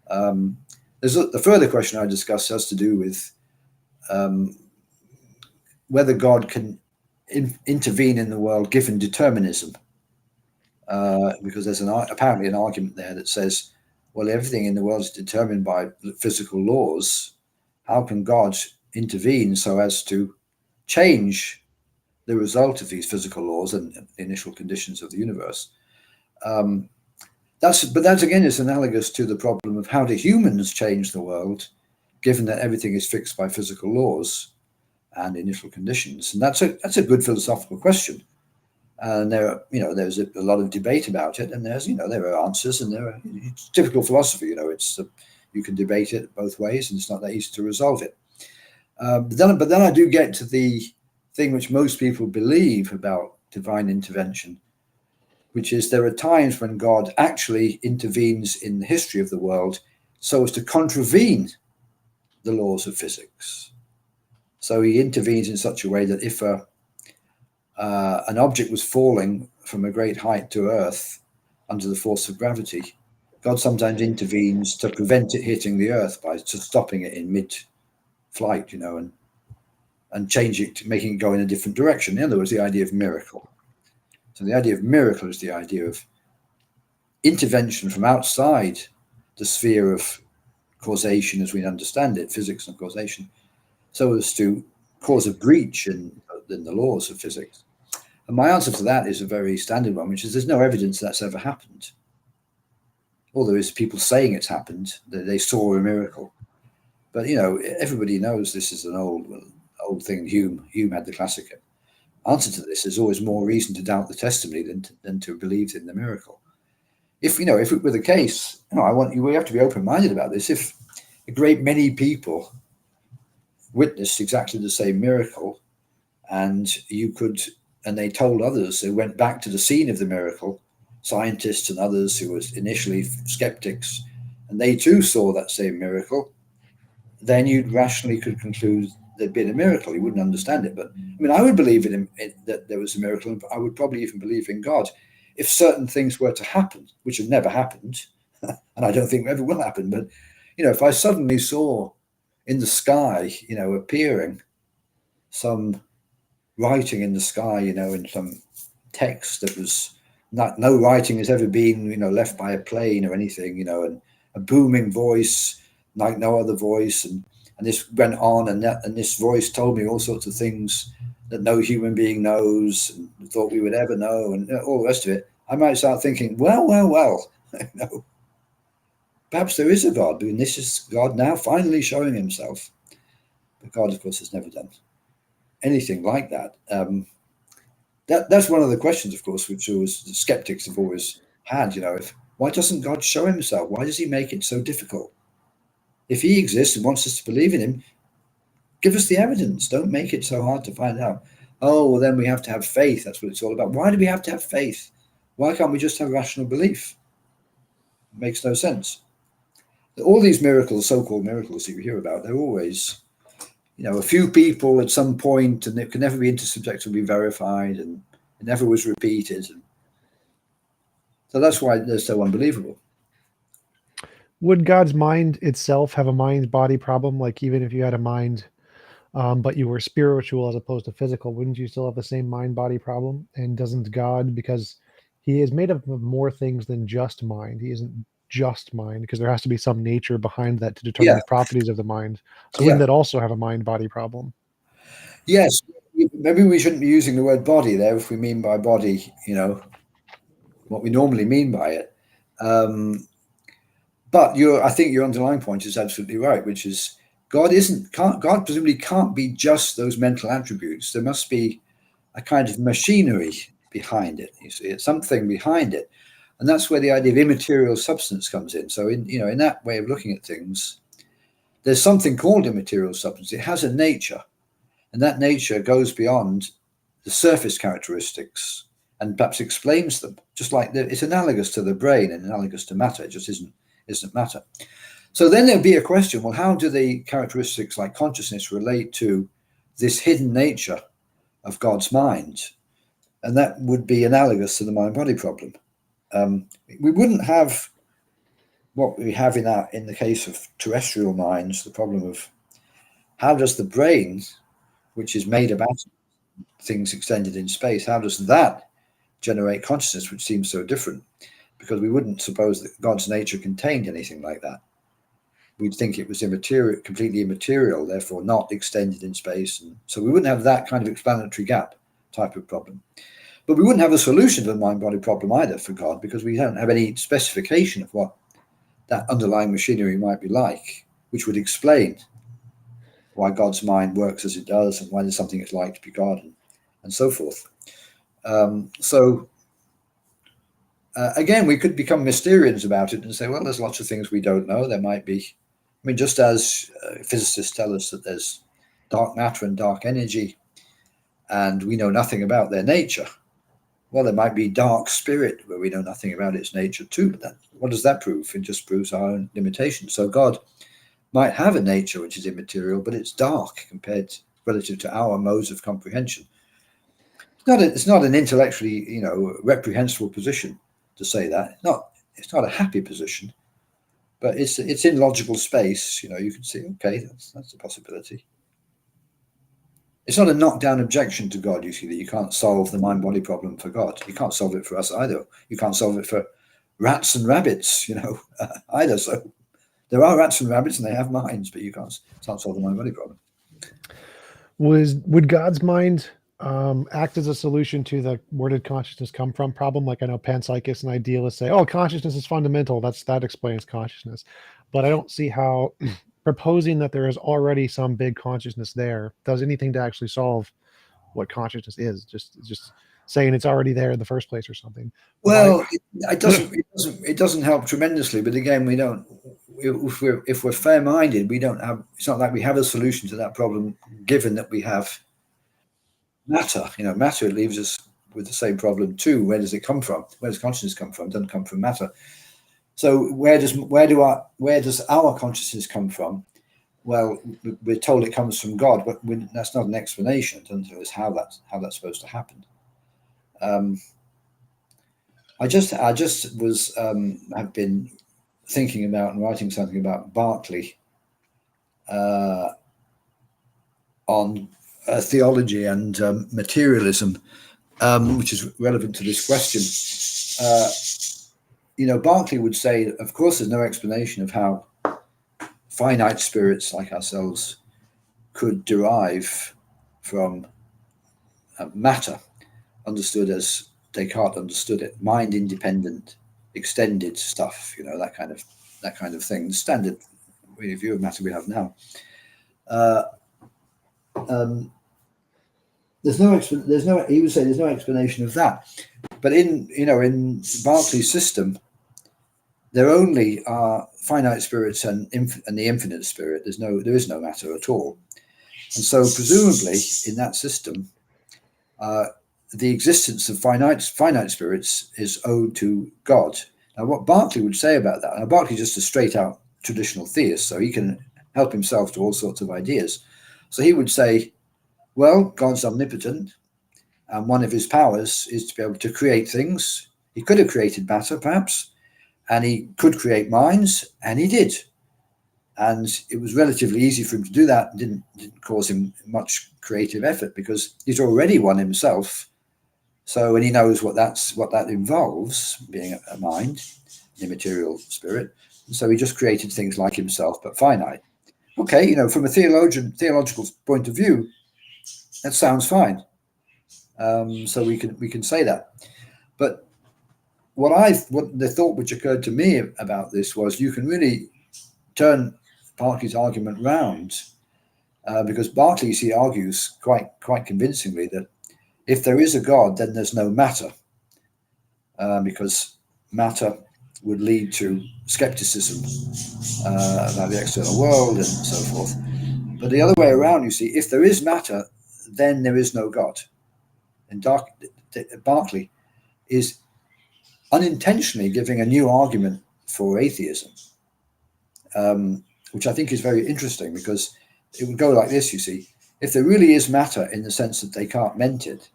The further question I discussed has to do with whether God can intervene in the world given determinism, because there's apparently an argument there that says, well, everything in the world is determined by physical laws. How can God intervene so as to change the result of these physical laws and the initial conditions of the universe? That again is analogous to the problem of how do humans change the world, given that everything is fixed by physical laws and initial conditions. And that's a good philosophical question. And there's a lot of debate about it, and there are answers, and it's typical philosophy. You can debate it both ways, and it's not that easy to resolve it. But then I do get to the thing which most people believe about divine intervention, which is there are times when God actually intervenes in the history of the world so as to contravene the laws of physics. So he intervenes in such a way that if an object was falling from a great height to earth under the force of gravity, God sometimes intervenes to prevent it hitting the earth by just stopping it in mid-flight, and change it, making it go in a different direction. In other words, the idea of miracle. So the idea of miracle is the idea of intervention from outside the sphere of causation as we understand it, physics and causation, so as to cause a breach in the laws of physics. And my answer to that is a very standard one, which is there's no evidence that's ever happened. All there is people saying it's happened, that they saw a miracle. But, everybody knows this is an old thing. Hume had the classic answer to this. There's always more reason to doubt the testimony than to believe in the miracle. If it were the case, we have to be open-minded about this. If a great many people witnessed exactly the same miracle, and they told others, they went back to the scene of the miracle, scientists and others who were initially skeptics, and they too saw that same miracle, then you rationally could conclude there'd been a miracle. You wouldn't understand it, but I would believe that there was a miracle, and I would probably even believe in God if certain things were to happen, which have never happened, and I don't think ever will happen. But if I suddenly saw in the sky, appearing some writing in the sky, in some text that was no writing has ever been, left by a plane or anything, and a booming voice like no other voice, and this went on, and this voice told me all sorts of things that no human being knows and thought we would ever know, and all the rest of it. I might start thinking, well, perhaps there is a God, and this is God now finally showing himself. But God, of course, has never done anything like that. That's one of the questions, of course, which the skeptics have always had. Why doesn't God show himself? Why does he make it so difficult? If he exists and wants us to believe in him, give us the evidence. Don't make it so hard to find out. Oh, well, then we have to have faith. That's what it's all about. Why do we have to have faith? Why can't we just have rational belief? It makes no sense. All these miracles, so-called miracles that you hear about, they're always, a few people at some point, and it can never be intersubjectively verified, and it never was repeated. So that's why they're so unbelievable. Would God's mind itself have a mind-body problem? Like even if you had a mind but you were spiritual as opposed to physical, wouldn't you still have the same mind-body problem? And doesn't God, because he is made up of more things than just mind, he isn't just mind, because there has to be some nature behind that to determine Yeah, the properties of the mind. So wouldn't yeah, that also have a mind-body problem? yes. Maybe we shouldn't be using the word body there if we mean by body, what we normally mean by it. But I think your underlying point is absolutely right, which is God presumably can't be just those mental attributes. There must be a kind of machinery behind it. You see, it's something behind it, and that's where the idea of immaterial substance comes in. So, in that way of looking at things, there's something called immaterial substance. It has a nature, and that nature goes beyond the surface characteristics and perhaps explains them. Just like it's analogous to the brain and analogous to matter. It just isn't matter. So then there'd be a question: well, how do the characteristics like consciousness relate to this hidden nature of God's mind? And that would be analogous to the mind-body problem. We wouldn't have what we have in the case of terrestrial minds, the problem of how does the brain, which is made about things extended in space, how does that generate consciousness, which seems so different? Because we wouldn't suppose that God's nature contained anything like that. We'd think it was immaterial, completely immaterial, therefore not extended in space. And so we wouldn't have that kind of explanatory gap type of problem. But we wouldn't have a solution to the mind-body problem either for God, because we don't have any specification of what that underlying machinery might be like, which would explain why God's mind works as it does and why there's something it's like to be God and so forth. Again, we could become Mysterians about it and say, well, there's lots of things we don't know. There might be, just as physicists tell us that there's dark matter and dark energy, and we know nothing about their nature. Well, there might be dark spirit where we know nothing about its nature too. But what does that prove? It just proves our own limitations. So God might have a nature which is immaterial, but it's dark relative to our modes of comprehension. It's not an intellectually, reprehensible position to say that. It's not a happy position, but it's in logical space. You can see, okay, that's a possibility. It's not a knockdown objection to God, you see, that you can't solve the mind-body problem for God. You can't solve it for us either. You can't solve it for rats and rabbits, either. So there are rats and rabbits and they have minds, but you can't solve the mind-body problem. Would God's mind act as a solution to the where did consciousness come from problem? Like I know panpsychists and idealists say, oh, consciousness is fundamental. That explains consciousness. But I don't see how proposing that there is already some big consciousness there does anything to actually solve what consciousness is. Just saying it's already there in the first place or something. Well, it doesn't help tremendously. But again, we don't. If we're fair-minded, we don't have. It's not like we have a solution to that problem, given that we have matter. Matter leaves us with the same problem too. Where does it come from? Where does consciousness come from? It doesn't come from matter. So where does our consciousness come from? Well, we're told it comes from God, but that's not an explanation. It doesn't tell us how that's supposed to happen. I just was have been thinking about and writing something about Berkeley on theology and materialism, which is relevant to this question. Berkeley would say, of course, there's no explanation of how finite spirits like ourselves could derive from matter, understood as Descartes understood it, mind independent, extended stuff, that kind of thing, the standard view of matter we have now. He would say there's no explanation of that. But in Berkeley's system, there only are finite spirits and the infinite spirit. There is no matter at all. And so presumably in that system, the existence of finite spirits is owed to God. Now, what Berkeley would say about that, now Berkeley's just a straight out traditional theist, so he can help himself to all sorts of ideas. So he would say, well, God's omnipotent, and one of his powers is to be able to create things. He could have created matter, perhaps, and he could create minds, and he did. And it was relatively easy for him to do that, and didn't cause him much creative effort, because he's already one himself. So, and he knows what that involves, being a mind, an immaterial spirit. And so he just created things like himself, but finite. Okay, from a theological point of view, that sounds fine. So we can say that. But what the thought which occurred to me about this was, you can really turn Berkeley's argument round, because Berkeley, you see, argues quite convincingly that if there is a God, then there's no matter, because matter would lead to skepticism about the external world and so forth. But the other way around, you see, if there is matter, then there is no God. And Berkeley is unintentionally giving a new argument for atheism, which I think is very interesting, because it would go like this, you see. If there really is matter in the sense that Descartes meant it,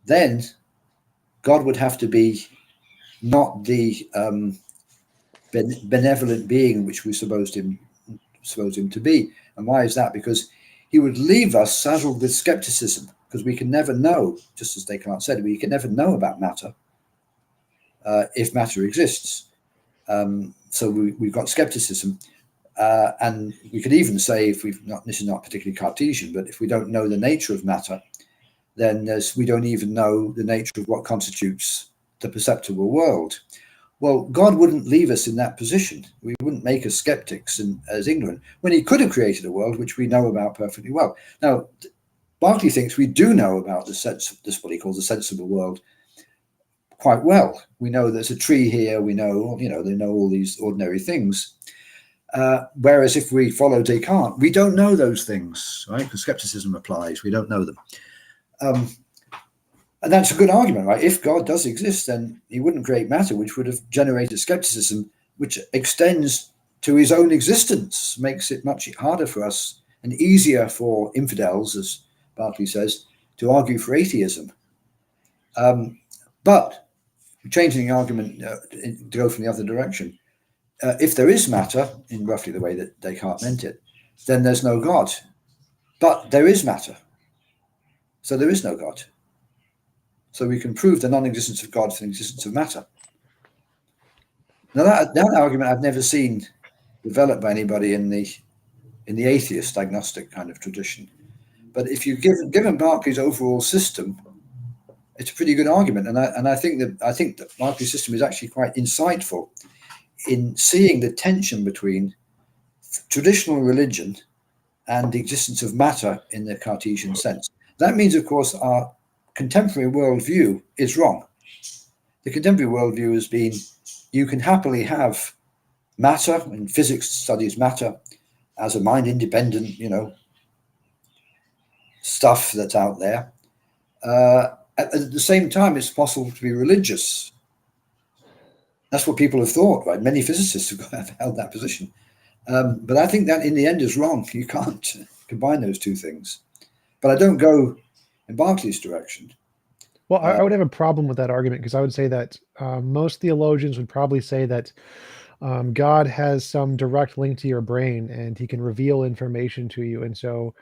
then God would have to be not the benevolent being which we suppose him to be. And why is that? Because he would leave us saddled with skepticism, because we can never know, just as Descartes said, we can never know about matter if matter exists. So we've got skepticism, and we could even say, if this is not particularly Cartesian, but if we don't know the nature of matter, then we don't even know the nature of what constitutes the perceptible world. Well, God wouldn't leave us in that position. We wouldn't make us skeptics and as ignorant, when he could have created a world which we know about perfectly well. Now, Berkeley thinks we do know about this what he calls the sensible world quite well. We know there's a tree here. We know, they know all these ordinary things. Whereas if we follow Descartes, we don't know those things, right? Because skepticism applies. We don't know them. And that's a good argument, right? If God does exist, then he wouldn't create matter, which would have generated skepticism, which extends to his own existence, makes it much harder for us and easier for infidels, as Berkeley says, to argue for atheism. But changing the argument to go from the other direction, if there is matter, in roughly the way that Descartes meant it, then there's no God. But there is matter. So there is no God. So we can prove the non-existence of God for the existence of matter. Now that argument I've never seen developed by anybody in the atheist agnostic kind of tradition. But if you given Berkeley's overall system, it's a pretty good argument, and I think that Berkeley's system is actually quite insightful in seeing the tension between traditional religion and the existence of matter in the Cartesian sense. That means, of course, our contemporary worldview is wrong. The contemporary worldview has been, you can happily have matter, and physics studies matter as a mind-independent, stuff that's out there. At the same time, it's possible to be religious. That's what people have thought, right? Many physicists have held that position. But I think that in the end is wrong. You can't combine those two things. But I don't go in Berkeley's direction. Well, I would have a problem with that argument, because I would say that most theologians would probably say that God has some direct link to your brain, and he can reveal information to you. And so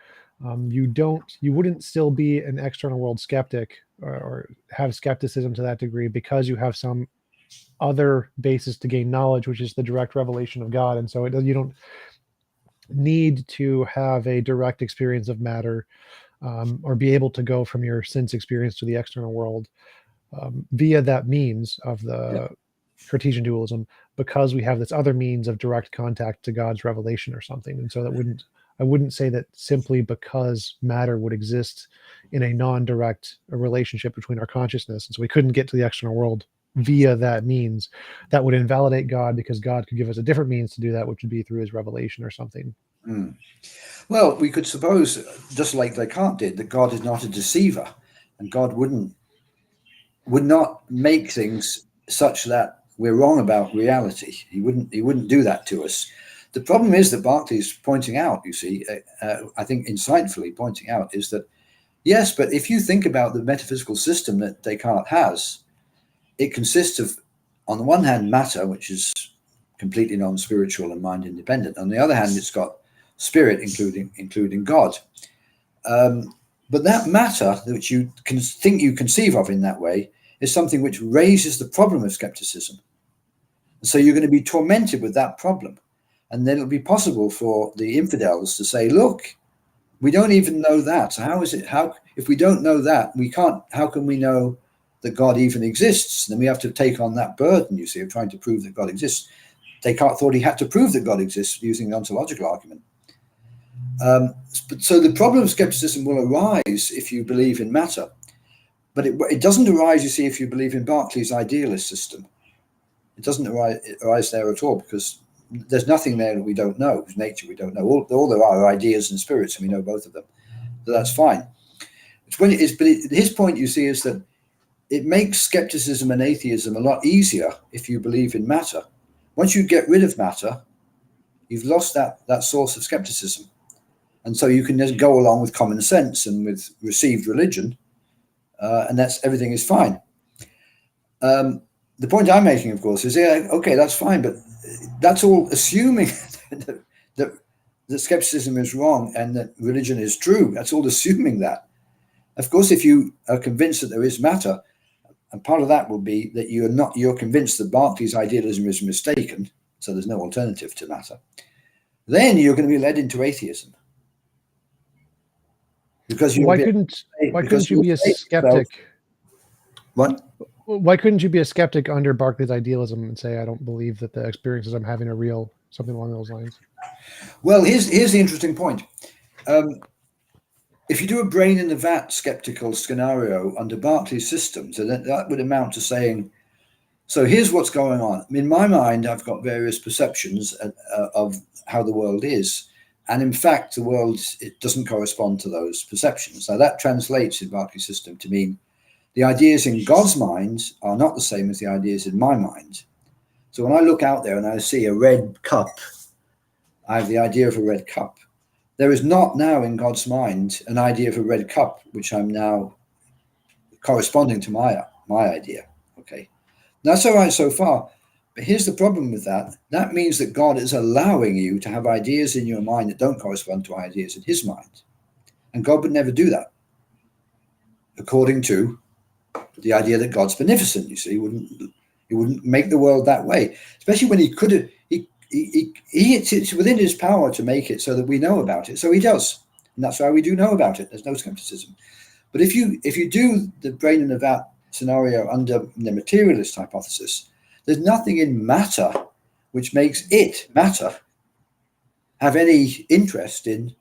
you wouldn't still be an external world skeptic or have skepticism to that degree, because you have some other basis to gain knowledge, which is the direct revelation of God. And so you don't need to have a direct experience of matter, or be able to go from your sense experience to the external world via that means of the Cartesian dualism, because we have this other means of direct contact to God's revelation or something. And so I wouldn't say that simply because matter would exist in a non-direct relationship between our consciousness, and so we couldn't get to the external world via that means, that would invalidate God, because God could give us a different means to do that, which would be through his revelation or something. Well, we could suppose, just like Descartes did, that God is not a deceiver, and God would not make things such that we're wrong about reality. He wouldn't do that to us. The problem is that Berkeley is pointing out, you see, I think insightfully pointing out, is that yes, but if you think about the metaphysical system that Descartes has, it consists of, on the one hand, matter, which is completely non-spiritual and mind independent. On the other hand, it's got spirit, including God. But that matter, which you can think you conceive of in that way, is something which raises the problem of skepticism. So you're going to be tormented with that problem. And then it'll be possible for the infidels to say, look, we don't even know that. So if we don't know that, how can we know that God even exists? Then we have to take on that burden, you see, of trying to prove that God exists. Descartes thought he had to prove that God exists using the ontological argument. So the problem of skepticism will arise if you believe in matter. But it doesn't arise, you see, if you believe in Berkeley's idealist system. It doesn't arise there at all, because there's nothing there that we don't know. It's nature we don't know. All there are ideas and spirits, and we know both of them. So that's fine. But his point, you see, is that it makes skepticism and atheism a lot easier if you believe in matter. Once you get rid of matter, you've lost that source of skepticism. And so you can just go along with common sense and with received religion, and everything is fine. The point I'm making, of course, is, yeah, okay, that's fine, but that's all assuming that skepticism is wrong and that religion is true. That's all assuming that. Of course, if you are convinced that there is matter, and part of that will be that you're convinced that Berkeley's idealism is mistaken, so there's no alternative to matter, then you're going to be led into atheism. Because why couldn't you be a skeptic? What? Why couldn't you be a skeptic under Berkeley's idealism and say, I don't believe that the experiences I'm having are real, something along those lines? Well, here's the interesting point. If you do a brain in the vat skeptical scenario under Berkeley's system, so that would amount to saying, so here's what's going on. In my mind, I've got various perceptions of how the world is. And in fact, the world, it doesn't correspond to those perceptions. Now that translates in Berkeley's system to mean the ideas in God's mind are not the same as the ideas in my mind. So when I look out there and I see a red cup, I have the idea of a red cup. There is not now in God's mind an idea of a red cup, which I'm now corresponding to my idea. Okay, that's all right so far. But here's the problem with that. That means that God is allowing you to have ideas in your mind that don't correspond to ideas in his mind. And God would never do that, according to the idea that God's beneficent. You see, he wouldn't make the world that way, especially when he could have. It's within his power to make it so that we know about it. So he does, and that's why we do know about it. There's no skepticism. But if you do the brain in the vat scenario under the materialist hypothesis, there's nothing in matter which makes it, matter, have any interest in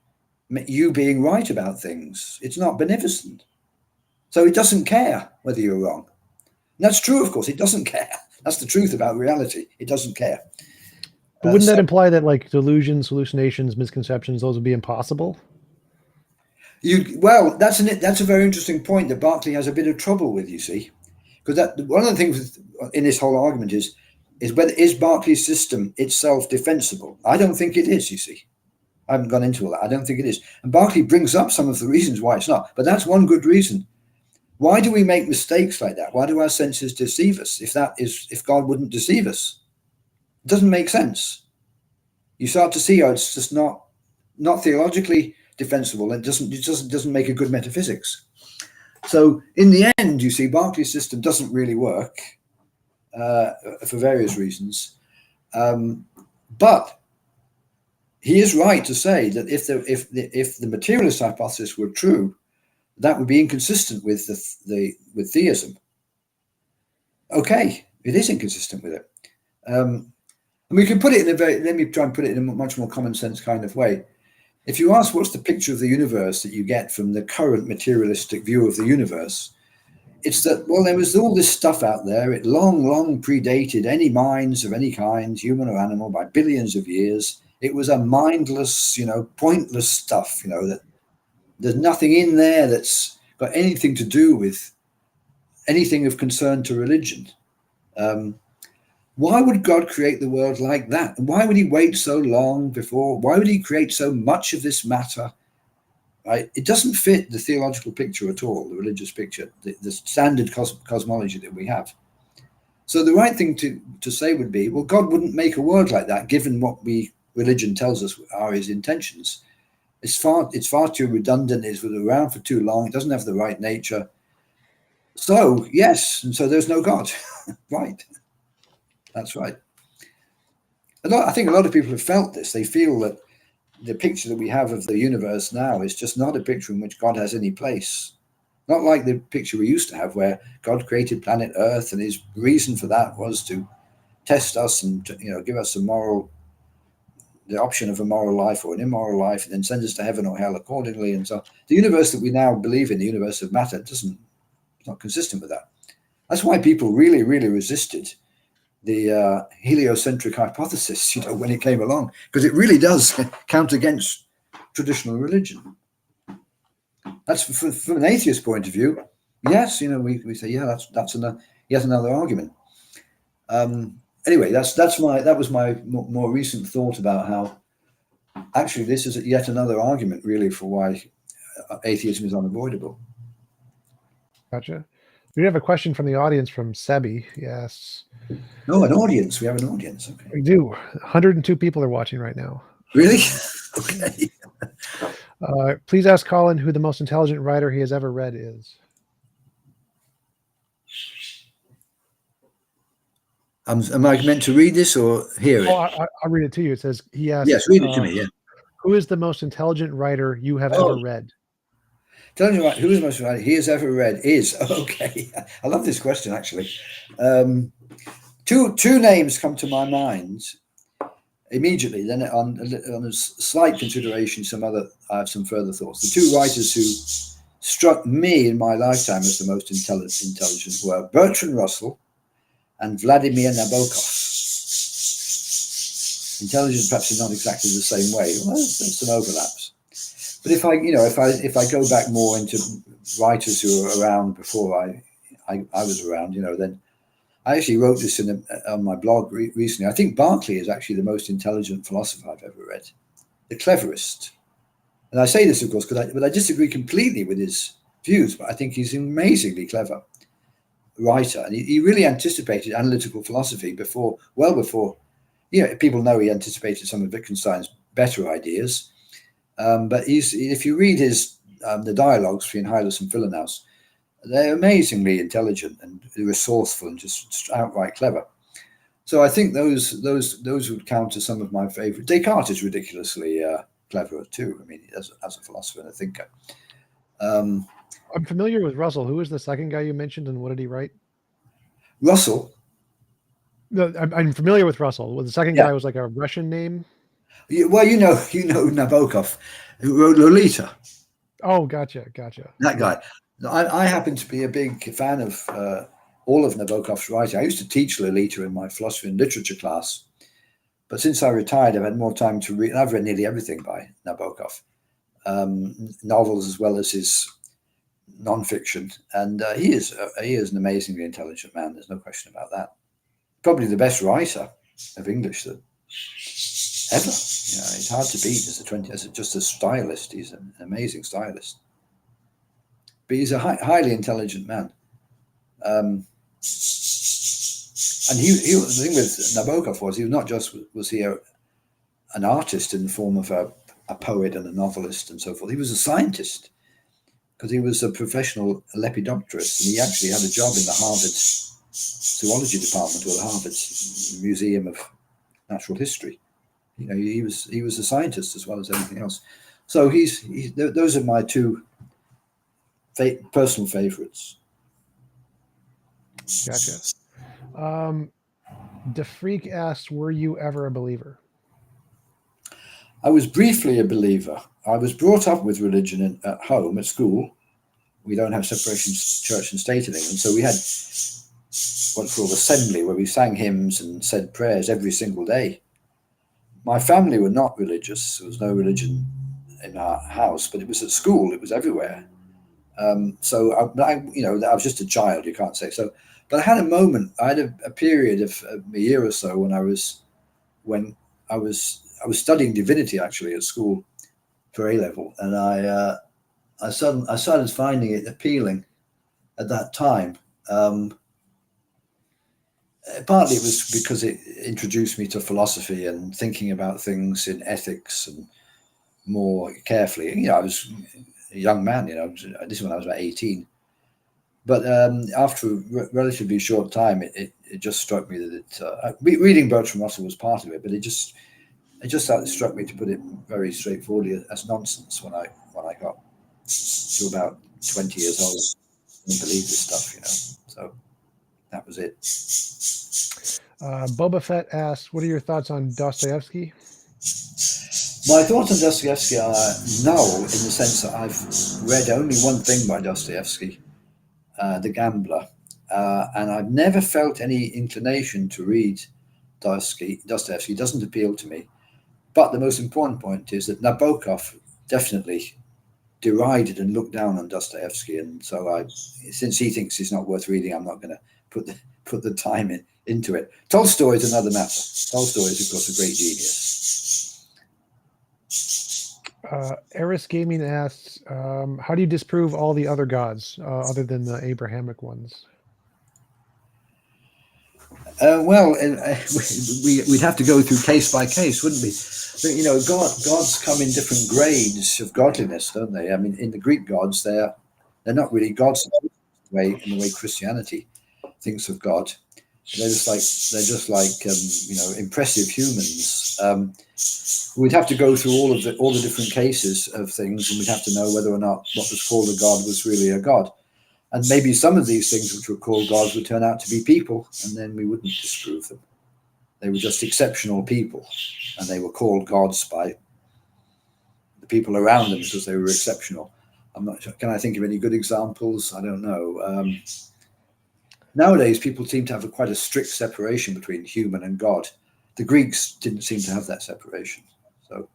you being right about things. It's not beneficent. So it doesn't care whether you're wrong. And that's true, of course. It doesn't care. That's the truth about reality. It doesn't care. But wouldn't that imply that like delusions, hallucinations, misconceptions, those would be impossible? Well, that's a very interesting point that Berkeley has a bit of trouble with, you see. Because one of the things in this whole argument is whether is Berkeley's system itself defensible? I don't think it is, you see. I haven't gone into all that. I don't think it is. And Berkeley brings up some of the reasons why it's not. But that's one good reason. Why do we make mistakes like that? Why do our senses deceive us if God wouldn't deceive us? It doesn't make sense. You start to see how it's just not theologically defensible. It doesn't make a good metaphysics. So in the end, you see, Berkeley's system doesn't really work for various reasons. But he is right to say that if the materialist hypothesis were true, that would be inconsistent with with theism. Okay, it is inconsistent with it. And we can put it let me try and put it in a much more common sense kind of way. If you ask what's the picture of the universe that you get from the current materialistic view of the universe, it's that, well, there was all this stuff out there. It long predated any minds of any kind, human or animal, by billions of years. It was a mindless, pointless stuff, that there's nothing in there that's got anything to do with anything of concern to religion. Why would God create the world like that? And why would he wait so long before? Why would he create so much of this matter? Right? It doesn't fit the theological picture at all, the religious picture, the standard cosmology that we have. So the right thing to say would be, well, God wouldn't make a world like that, given what religion tells us are his intentions. It's far too redundant. It's been around for too long. It doesn't have the right nature. So yes, and so there's no God. Right. That's right. I think a lot of people have felt this. They feel that the picture that we have of the universe now is just not a picture in which God has any place. Not like the picture we used to have, where God created planet Earth, and his reason for that was to test us and to, give us the option of a moral life or an immoral life, and then send us to heaven or hell accordingly. And so the universe that we now believe in, the universe of matter, it's not consistent with that. That's why people really, really resisted the heliocentric hypothesis, when it came along, because it really does count against traditional religion. That's from an atheist point of view. Yes, we say, yeah, that's yet another argument. Anyway, that was my more recent thought about how actually this is yet another argument, really, for why atheism is unavoidable. Gotcha. We have a question from the audience from Sebi. Yes. Oh, an audience. We have an audience. Okay. We do. 102 people are watching right now. Really? Okay. Please ask Colin who the most intelligent writer he has ever read is. Am I meant to read this or hear it? Oh, I'll read it to you. It says, he asks, yes, read it to me, yeah. Who is the most intelligent writer you have ever read? Tell me, who is the most writer he has ever read is, okay. I love this question, actually. Two names come to my mind immediately. Then on a slight consideration, I have some further thoughts. The two writers who struck me in my lifetime as the most intelligent were Bertrand Russell and Vladimir Nabokov. Intelligence perhaps is not exactly the same way. Well, there's some overlaps. But if I go back more into writers who were around before I was around, then I actually wrote this on my blog recently. I think Berkeley is actually the most intelligent philosopher I've ever read, the cleverest. And I say this, of course, but I disagree completely with his views. But I think he's an amazingly clever writer, and he really anticipated analytical philosophy well before. People know he anticipated some of Wittgenstein's better ideas. But if you read the dialogues between Hylas and Philonous, they're amazingly intelligent and resourceful and just outright clever. So I think those would count as some of my favorite. Descartes is ridiculously clever too. I mean, as a philosopher and a thinker. I'm familiar with Russell. Who was the second guy you mentioned, and what did he write? Russell. No, I'm familiar with Russell. Well, the second guy was like a Russian name. Well, you know Nabokov, who wrote Lolita. Oh, gotcha. That guy. I happen to be a big fan of all of Nabokov's writing. I used to teach Lolita in my philosophy and literature class, but since I retired, I've had more time to read. I've read nearly everything by Nabokov, novels as well as his nonfiction, and he is an amazingly intelligent man. There's no question about that. Probably the best writer of English that ever. It's hard to beat as just a stylist. He's an amazing stylist. But he's a highly intelligent man. And the thing with Nabokov was he was not just an artist in the form of a poet and a novelist and so forth. He was a scientist, because he was a professional lepidopterist, and he actually had a job in the Harvard zoology department or the Harvard Museum of Natural History. He was a scientist as well as anything else. So those are my two personal favorites. Gotcha. The Freak asked, were you ever a believer? I was briefly a believer. I was brought up with religion at home, at school. We don't have separation church and state in England, so we had what's called assembly, where we sang hymns and said prayers every single day. My family were not religious. There was no religion in our house, but it was at school. It was everywhere. So I was just a child. You can't say so. But I had a moment. I had a period of a year or so when I was studying divinity actually at school for A-level, and I started finding it appealing at that time. Partly it was because it introduced me to philosophy and thinking about things in ethics and more carefully. I was a young man, this is when I was about 18. But after a relatively short time, it just struck me that reading Bertrand Russell was part of it, but it just struck me, to put it very straightforwardly, as nonsense when I got to about 20 years old. I didn't believe this stuff, So that was it. Boba Fett asks, what are your thoughts on Dostoevsky? My thoughts on Dostoevsky are null, in the sense that I've read only one thing by Dostoevsky, The Gambler, and I've never felt any inclination to read Dostoevsky. It doesn't appeal to me. But the most important point is that Nabokov definitely derided and looked down on Dostoevsky, and so since he thinks he's not worth reading, I'm not going to put the time into it. Tolstoy is another matter. Tolstoy is, of course, a great genius. Eris Gaming asks, how do you disprove all the other gods other than the Abrahamic ones? Well, we'd have to go through case by case, wouldn't we? But, gods come in different grades of godliness, don't they? I mean, in the Greek gods, they're not really gods in the way Christianity thinks of God. They're just like impressive humans. We'd have to go through all the different cases of things, and we'd have to know whether or not what was called a god was really a god. And maybe some of these things which were called gods would turn out to be people, and then we wouldn't disprove them. They were just exceptional people, and they were called gods by the people around them because they were exceptional. I'm not sure. Can I think of any good examples? I don't know. Nowadays, people seem to have quite a strict separation between human and God. The Greeks didn't seem to have that separation. So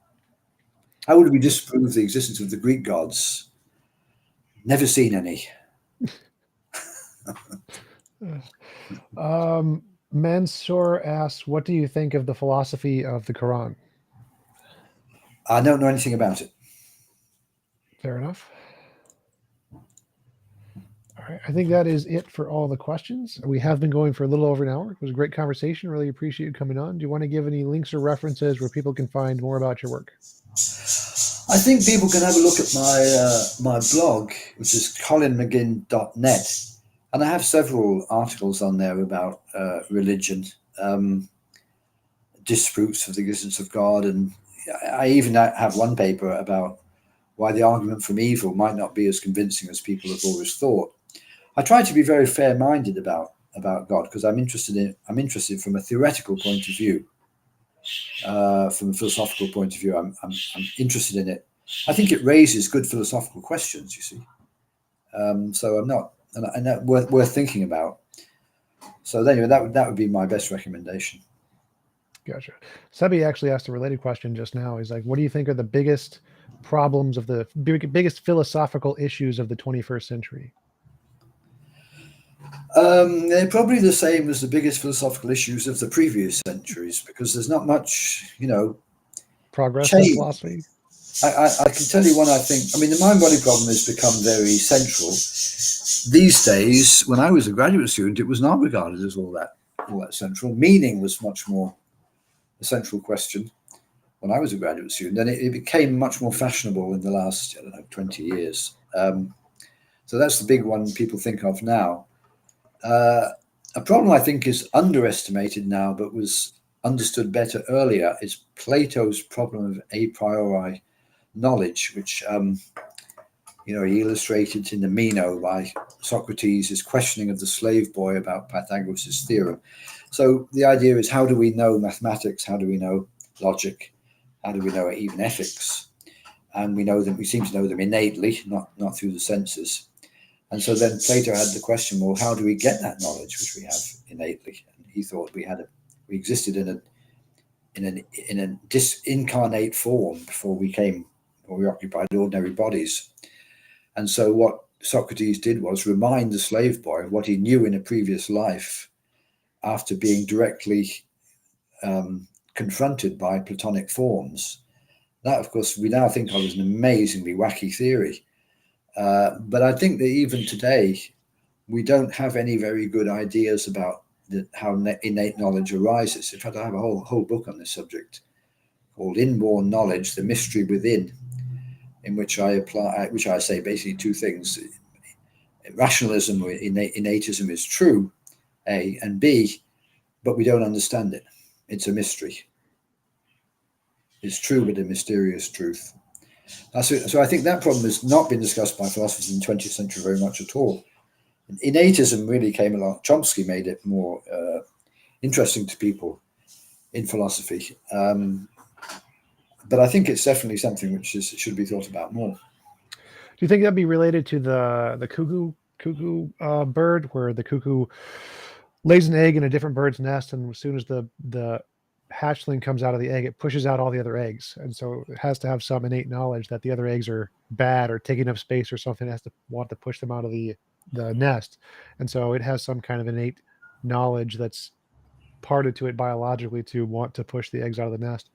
how would we disprove the existence of the Greek gods? Never seen any. Mansoor asks, what do you think of the philosophy of the Quran? I don't know anything about it. Fair enough. All right, I think that is it for all the questions. We have been going for a little over an hour. It was a great conversation. Really appreciate you coming on. Do you want to give any links or references where people can find more about your work? I think people can have a look at my blog, which is colinmcginn.net. And I have several articles on there about religion, disputes of the existence of God. And I even have one paper about why the argument from evil might not be as convincing as people have always thought. I try to be very fair-minded about God, because I'm interested from a theoretical point of view, from a philosophical point of view. I'm interested in it. I think it raises good philosophical questions, you see. So I'm not, and that worth thinking about. So anyway, that would be my best recommendation. Gotcha. Sebi actually asked a related question just now. He's like, what do you think are the biggest problems of the biggest philosophical issues of the 21st century? They're probably the same as the biggest philosophical issues of the previous centuries, because there's not much, Progress change. in philosophy. I can tell you one. I think, the mind-body problem has become very central these days. When I was a graduate student, it was not regarded as all that central. Meaning was much more a central question when I was a graduate student, and it became much more fashionable in the last 20 years. So that's the big one people think of now. A problem I think is underestimated now, but was understood better earlier, is Plato's problem of a priori knowledge, which he illustrated in the Meno by Socrates' questioning of the slave boy about Pythagoras' theorem. So the idea is, how do we know mathematics? How do we know logic? How do we know even ethics? And we seem to know them innately, not through the senses. And so then Plato had the question, well, how do we get that knowledge which we have innately? And he thought we existed in a disincarnate form before we occupied ordinary bodies. And so what Socrates did was remind the slave boy of what he knew in a previous life after being directly confronted by Platonic forms. That, of course, we now think of as an amazingly wacky theory. But I think that even today, we don't have any very good ideas about how innate knowledge arises. In fact, I have a whole book on this subject called Inborn Knowledge: The Mystery Within, in which I say basically two things: rationalism or innatism is true, A, and B, but we don't understand it. It's a mystery. It's true, but a mysterious truth. So I think that problem has not been discussed by philosophers in the 20th century very much at all. Innatism really came along. Chomsky made it more interesting to people in philosophy. But I think it's definitely something which should be thought about more. Do you think that'd be related to the cuckoo bird, where the cuckoo lays an egg in a different bird's nest, and as soon as the hatchling comes out of the egg, it pushes out all the other eggs, and so it has to have some innate knowledge that the other eggs are bad or taking up space or something. It has to want to push them out of the nest, and so it has some kind of innate knowledge that's parted to it biologically to want to push the eggs out of the nest.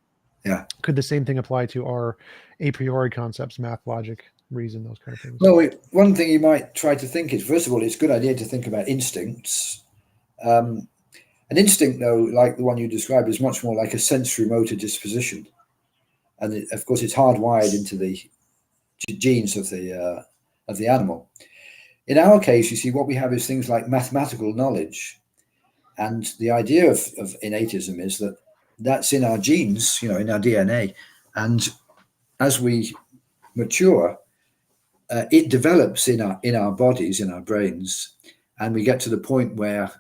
Yeah. Could the same thing apply to our a priori concepts, math, logic, reason, those kind of things? Well, one thing you might try to think is, first of all, it's a good idea to think about instincts. An instinct, though, like the one you described, is much more like a sensory motor disposition, and of course, it's hardwired into the genes of the animal. In our case, you see, what we have is things like mathematical knowledge, and the idea of innatism is that that's in our genes, in our DNA, and as we mature, it develops in our bodies, in our brains, and we get to the point where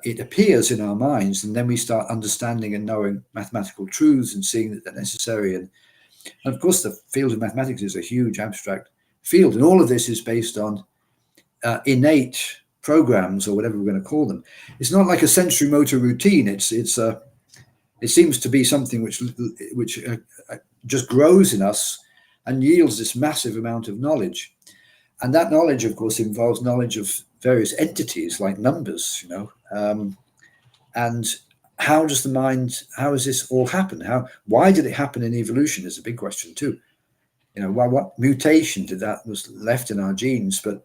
it appears in our minds, and then we start understanding and knowing mathematical truths and seeing that they're necessary. And of course, the field of mathematics is a huge abstract field, and all of this is based on innate programs, or whatever we're going to call them. It's not like a sensory motor routine. It seems to be something which just grows in us and yields this massive amount of knowledge. And that knowledge, of course, involves knowledge of various entities like numbers, and how does this all happen? Why did it happen in evolution is a big question too. What mutation was left in our genes, but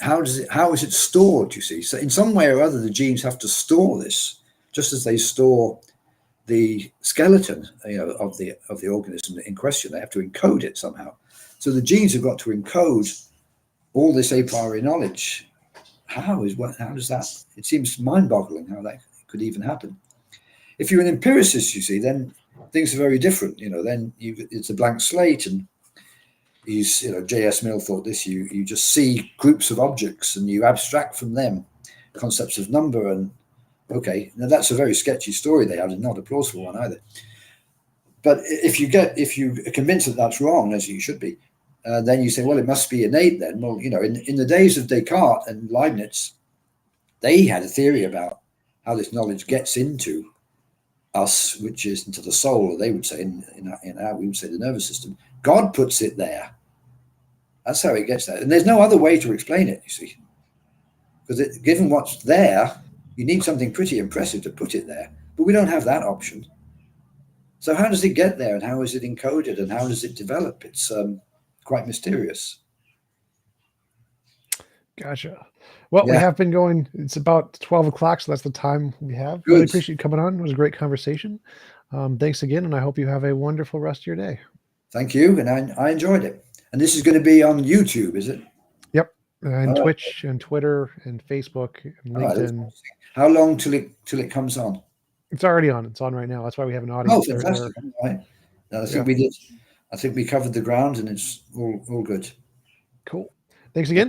how is it stored, you see? So in some way or other, the genes have to store this, just as they store the skeleton, of the organism in question. They have to encode it somehow. So the genes have got to encode all this a priori knowledge. How does that? It seems mind-boggling how that could even happen. If you're an empiricist, you see, then things are very different. Then it's a blank slate, and J.S. Mill thought this. You just see groups of objects and you abstract from them concepts of number. And okay, now that's a very sketchy story they had, and not a plausible one either. But if you're convinced that that's wrong, as you should be, then you say, well, it must be innate then. Well, in the days of Descartes and Leibniz, they had a theory about how this knowledge gets into us, which is into the soul, or they would say, in our we would say the nervous system. God puts it there. That's how it gets there. And there's no other way to explain it, you see. Because given what's there, you need something pretty impressive to put it there. But we don't have that option. So how does it get there, and how is it encoded, and how does it develop? It's quite mysterious. Gotcha. Well, we have been going. It's about 12 o'clock, so that's the time we have. Good. Really appreciate you coming on. It was a great conversation. Thanks again, and I hope you have a wonderful rest of your day. Thank you, and I enjoyed it. And this is going to be on YouTube, is it? Yep, and Twitch and Twitter and Facebook and LinkedIn. How long till it comes on? It's already on. It's on right now. That's why we have an audience. Oh, fantastic! Right. I think we did. I think we covered the ground, and it's all good. Cool. Thanks again.